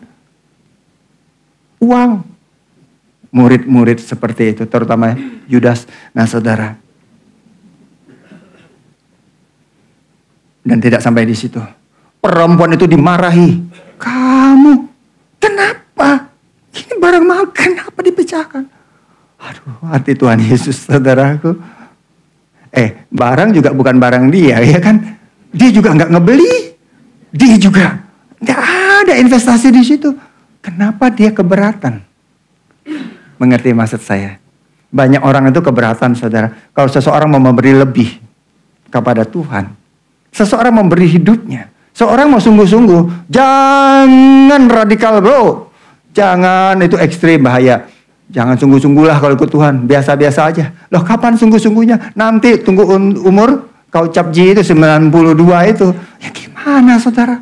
Uang. Murid-murid seperti itu, terutama Yudas. Nah, saudara. Dan tidak sampai di situ. Perempuan itu dimarahi. Kamu, kenapa? Ini barang mahal, kenapa dipecahkan? Aduh, hati Tuhan Yesus, saudaraku. Barang juga bukan barang dia, ya kan? Dia juga nggak ngebeli. Dia juga nggak ada investasi di situ. Kenapa dia keberatan? Mengerti maksud saya? Banyak orang itu keberatan, saudara. Kalau seseorang mau memberi lebih kepada Tuhan. Seseorang memberi hidupnya. Seorang mau sungguh-sungguh. Jangan radikal, bro. Jangan, itu ekstrim, bahaya. Jangan sungguh-sungguhlah kalau ikut Tuhan. Biasa-biasa aja. Loh, kapan sungguh-sungguhnya? Nanti tunggu umur kau cap G itu 92 itu. Ya gimana, saudara?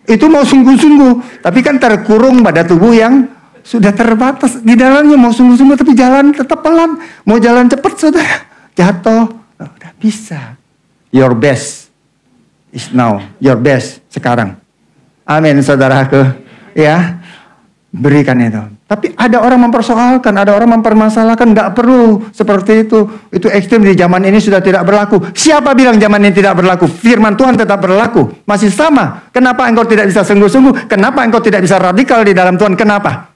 Itu mau sungguh-sungguh. Tapi kan terkurung pada tubuh yang sudah terbatas. Di dalamnya mau sungguh-sungguh tapi jalan tetap pelan. Mau jalan cepat, saudara, jatuh. Loh, udah bisa. Your best is now. Your best sekarang. Amin, saudaraku. Ya, berikan itu. Tapi ada orang mempersoalkan, ada orang mempermasalahkan, nggak perlu seperti itu. Itu ekstrim, di zaman ini sudah tidak berlaku. Siapa bilang zaman ini tidak berlaku? Firman Tuhan tetap berlaku, masih sama. Kenapa engkau tidak bisa sungguh-sungguh? Kenapa engkau tidak bisa radikal di dalam Tuhan? Kenapa?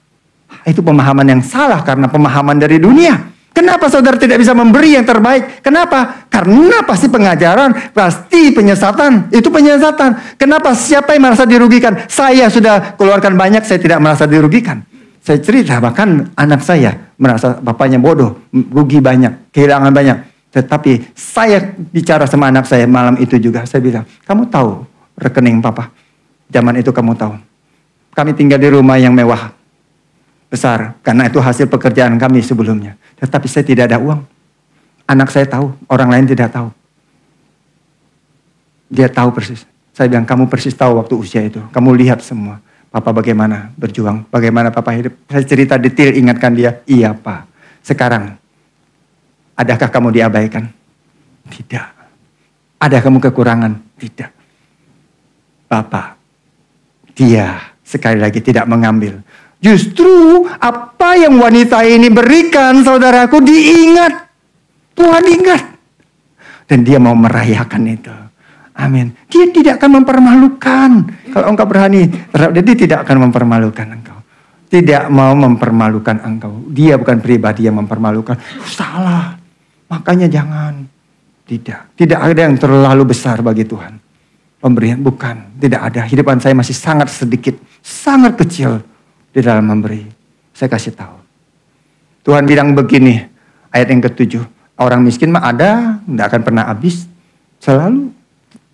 Itu pemahaman yang salah karena pemahaman dari dunia. Kenapa saudara tidak bisa memberi yang terbaik? Kenapa? Karena pasti pengajaran, pasti penyesatan. Itu penyesatan. Kenapa? Siapa yang merasa dirugikan? Saya sudah keluarkan banyak, saya tidak merasa dirugikan. Saya cerita, bahkan anak saya merasa bapaknya bodoh, rugi banyak, kehilangan banyak. Tetapi saya bicara sama anak saya malam itu juga. Saya bilang, kamu tahu rekening papa? Zaman itu kamu tahu. Kami tinggal di rumah yang mewah. Besar, karena itu hasil pekerjaan kami sebelumnya. Tetapi saya tidak ada uang. Anak saya tahu, orang lain tidak tahu. Dia tahu persis. Saya bilang, kamu persis tahu waktu usia itu. Kamu lihat semua. Papa bagaimana berjuang, bagaimana papa hidup. Saya cerita detail, ingatkan dia. Iya, Pak. Sekarang, adakah kamu diabaikan? Tidak. Ada kamu kekurangan? Tidak. Bapak, dia sekali lagi tidak mengambil. Justru apa yang wanita ini berikan, saudaraku, diingat. Tuhan ingat. Dan dia mau merayakan itu. Amin. Dia tidak akan mempermalukan. Kalau engkau berani, dia tidak akan mempermalukan engkau. Tidak mau mempermalukan engkau. Dia bukan pribadi yang mempermalukan. Salah. Makanya jangan. Tidak. Tidak ada yang terlalu besar bagi Tuhan. Pemberian bukan. Tidak ada. Hidupan saya masih sangat sedikit. Sangat kecil. Di dalam memberi. Saya kasih tahu. Tuhan bilang begini. Ayat yang ke-7. Orang miskin mah ada. Tidak akan pernah habis. Selalu.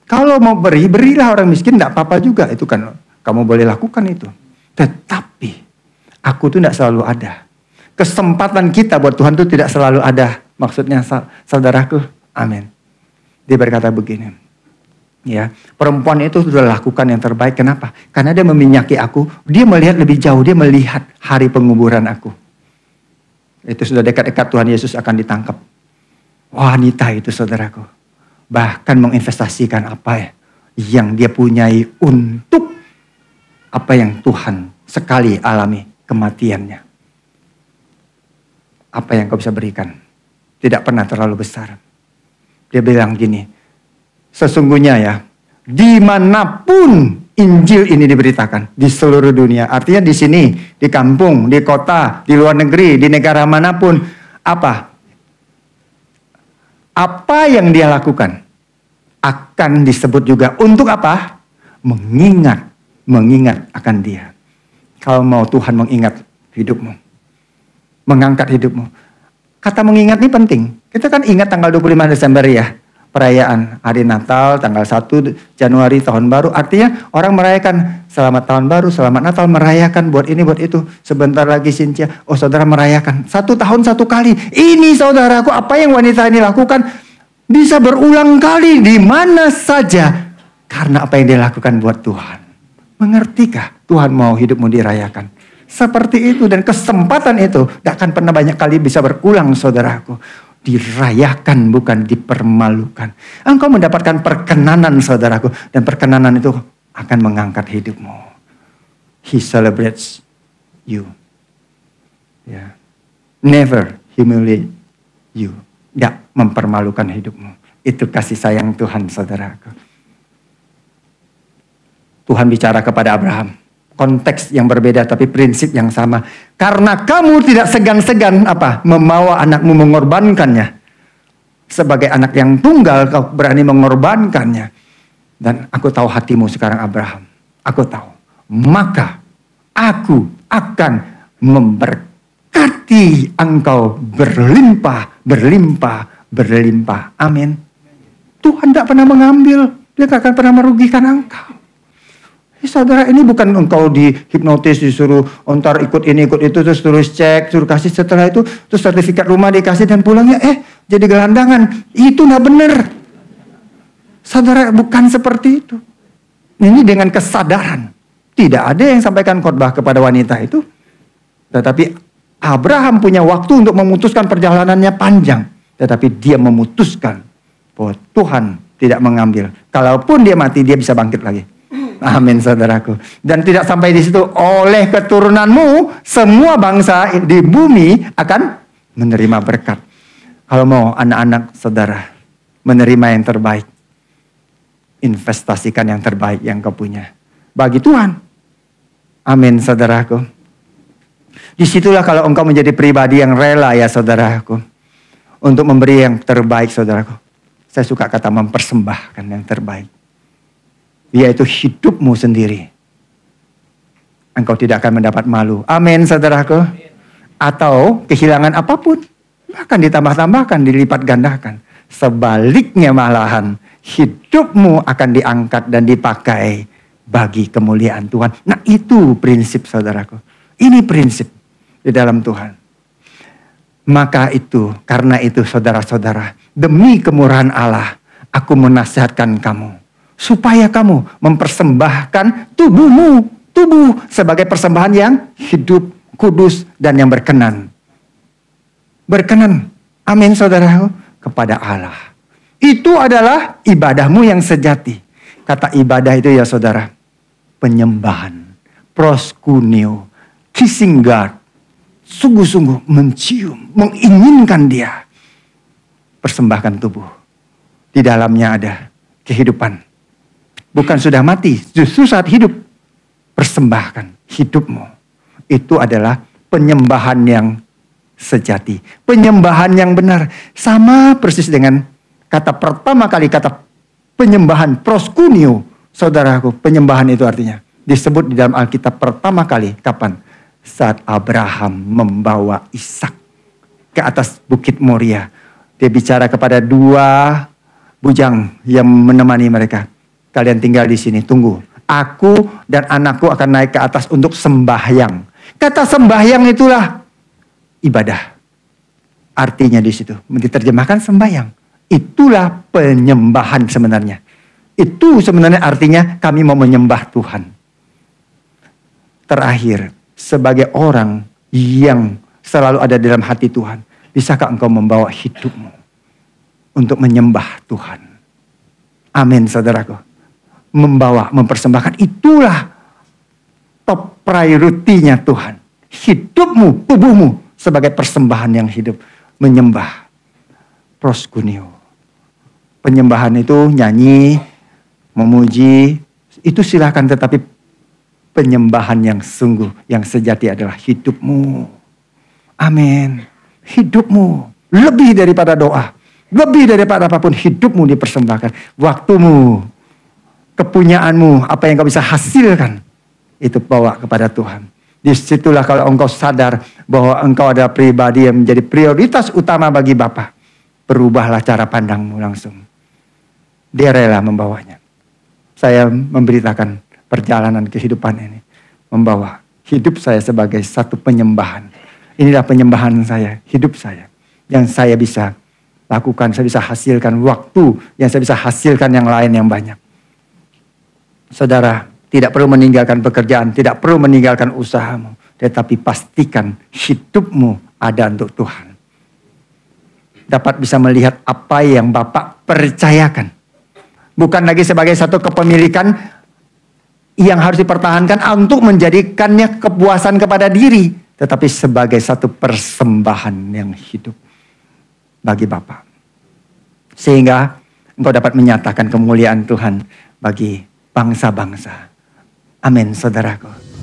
Kalau mau beri, berilah orang miskin. Tidak apa-apa juga. Itu kan. Kamu boleh lakukan itu. Tetapi. Aku tuh tidak selalu ada. Kesempatan kita buat Tuhan tuh tidak selalu ada. Maksudnya saudaraku. Amin. Dia berkata begini. Ya, perempuan itu sudah lakukan yang terbaik. Kenapa? Karena dia meminyaki aku. Dia melihat lebih jauh. Dia melihat hari penguburan aku. Itu sudah dekat-dekat Tuhan Yesus akan ditangkap. Wanita itu, saudaraku, bahkan menginvestasikan apa yang dia punyai untuk apa yang Tuhan sekali alami, kematiannya. apa yang kau bisa berikan tidak pernah terlalu besar. Dia bilang gini, sesungguhnya ya, dimanapun Injil ini diberitakan di seluruh dunia. Artinya di sini, di kampung, di kota, di luar negeri, di negara manapun. Apa yang dia lakukan akan disebut juga untuk apa? Mengingat akan dia. Kalau mau Tuhan mengingat hidupmu, mengangkat hidupmu. Kata mengingat ini penting. Kita kan ingat tanggal 25 Desember ya. Perayaan hari Natal, tanggal 1 Januari tahun baru. Artinya orang merayakan selamat tahun baru, selamat Natal, merayakan buat ini, buat itu. Sebentar lagi Cynthia, oh saudara merayakan. 1 tahun 1 kali. Ini saudaraku, apa yang wanita ini lakukan bisa berulang kali di mana saja. Karena apa yang dia lakukan buat Tuhan. Mengertikah Tuhan mau hidupmu dirayakan? Seperti itu, dan kesempatan itu tidak akan pernah banyak kali bisa berulang saudaraku. Dirayakan, bukan dipermalukan. Engkau mendapatkan perkenanan saudaraku. Dan perkenanan itu akan mengangkat hidupmu. He celebrates you. Yeah. Never humiliate you. Tidak mempermalukan hidupmu. Itu kasih sayang Tuhan saudaraku. Tuhan bicara kepada Abraham. Konteks yang berbeda tapi prinsip yang sama. Karena kamu tidak segan-segan membawa anakmu, mengorbankannya. Sebagai anak yang tunggal kau berani mengorbankannya. Dan aku tahu hatimu sekarang Abraham. Aku tahu. Maka aku akan memberkati engkau berlimpah, berlimpah, berlimpah. Amin. Tuhan tidak pernah mengambil. Dia tidak akan pernah merugikan engkau. Saudara, ini bukan engkau dihipnotis, disuruh ontar ikut ini, ikut itu, terus cek, suruh kasih, setelah itu terus sertifikat rumah dikasih dan pulangnya jadi gelandangan. Itu gak benar. Saudara, bukan seperti itu. Ini dengan kesadaran. Tidak ada yang sampaikan khotbah kepada wanita itu. Tetapi Abraham punya waktu untuk memutuskan perjalanannya panjang. Tetapi dia memutuskan bahwa Tuhan tidak mengambil. Kalaupun dia mati, dia bisa bangkit lagi. Amin saudaraku. Dan tidak sampai di situ, oleh keturunanmu semua bangsa di bumi akan menerima berkat. Kalau mau anak-anak saudara menerima yang terbaik, investasikan yang terbaik yang kau punya bagi Tuhan. Amin saudaraku. Disitulah kalau engkau menjadi pribadi yang rela ya saudaraku, untuk memberi yang terbaik saudaraku. Saya suka kata mempersembahkan yang terbaik. Yaitu hidupmu sendiri. Engkau tidak akan mendapat malu. Amin saudaraku. Atau kehilangan apapun. Bahkan ditambah-tambahkan, dilipat gandakan. Sebaliknya malahan hidupmu akan diangkat dan dipakai bagi kemuliaan Tuhan. Nah itu prinsip saudaraku. Ini prinsip di dalam Tuhan. Maka itu, karena itu saudara-saudara, demi kemurahan Allah, aku menasihatkan kamu. Supaya kamu mempersembahkan tubuh sebagai persembahan yang hidup, kudus, dan yang berkenan. Berkenan, amin saudaraku, kepada Allah. Itu adalah ibadahmu yang sejati. Kata ibadah itu ya saudara, penyembahan, proskuneo, kissing God, sungguh-sungguh mencium, menginginkan dia. Persembahkan tubuh. Di dalamnya ada kehidupan. Bukan sudah mati, justru saat hidup. Persembahkan hidupmu. Itu adalah penyembahan yang sejati. Penyembahan yang benar. Sama persis dengan kata pertama kali, kata penyembahan, proskuneo. Saudaraku, penyembahan itu artinya disebut di dalam Alkitab pertama kali. Kapan? Saat Abraham membawa Ishak ke atas Bukit Moria. Dia bicara kepada 2 bujang yang menemani mereka. Kalian tinggal di sini, tunggu. Aku dan anakku akan naik ke atas untuk sembahyang. Kata sembahyang itulah ibadah. Artinya di situ diterjemahkan sembahyang. Itulah penyembahan sebenarnya. Itu sebenarnya artinya kami mau menyembah Tuhan. Terakhir, sebagai orang yang selalu ada dalam hati Tuhan, bisakah engkau membawa hidupmu untuk menyembah Tuhan? Amin saudaraku. Membawa, mempersembahkan, itulah top priority-nya Tuhan. Hidupmu, tubuhmu sebagai persembahan yang hidup. Menyembah. Proskuneo. Penyembahan itu nyanyi, memuji, itu silakan, tetapi penyembahan yang sungguh, yang sejati adalah hidupmu. Amin. Hidupmu. Lebih daripada doa. Lebih daripada apapun, hidupmu dipersembahkan. Waktumu, kepunyaanmu, apa yang kau bisa hasilkan, itu bawa kepada Tuhan. Disitulah kalau engkau sadar bahwa engkau adalah pribadi yang menjadi prioritas utama bagi Bapa. Berubahlah cara pandangmu langsung. Dia rela membawanya. Saya memberitakan perjalanan kehidupan ini. Membawa hidup saya sebagai satu penyembahan. Inilah penyembahan saya, hidup saya. Yang saya bisa lakukan, saya bisa hasilkan waktu. Yang saya bisa hasilkan yang lain yang banyak. Saudara, tidak perlu meninggalkan pekerjaan, tidak perlu meninggalkan usahamu. Tetapi pastikan hidupmu ada untuk Tuhan. Dapat bisa melihat apa yang Bapak percayakan. Bukan lagi sebagai satu kepemilikan yang harus dipertahankan untuk menjadikannya kepuasan kepada diri. Tetapi sebagai satu persembahan yang hidup bagi Bapa. Sehingga engkau dapat menyatakan kemuliaan Tuhan bagi bangsa-bangsa. Amin, saudaraku.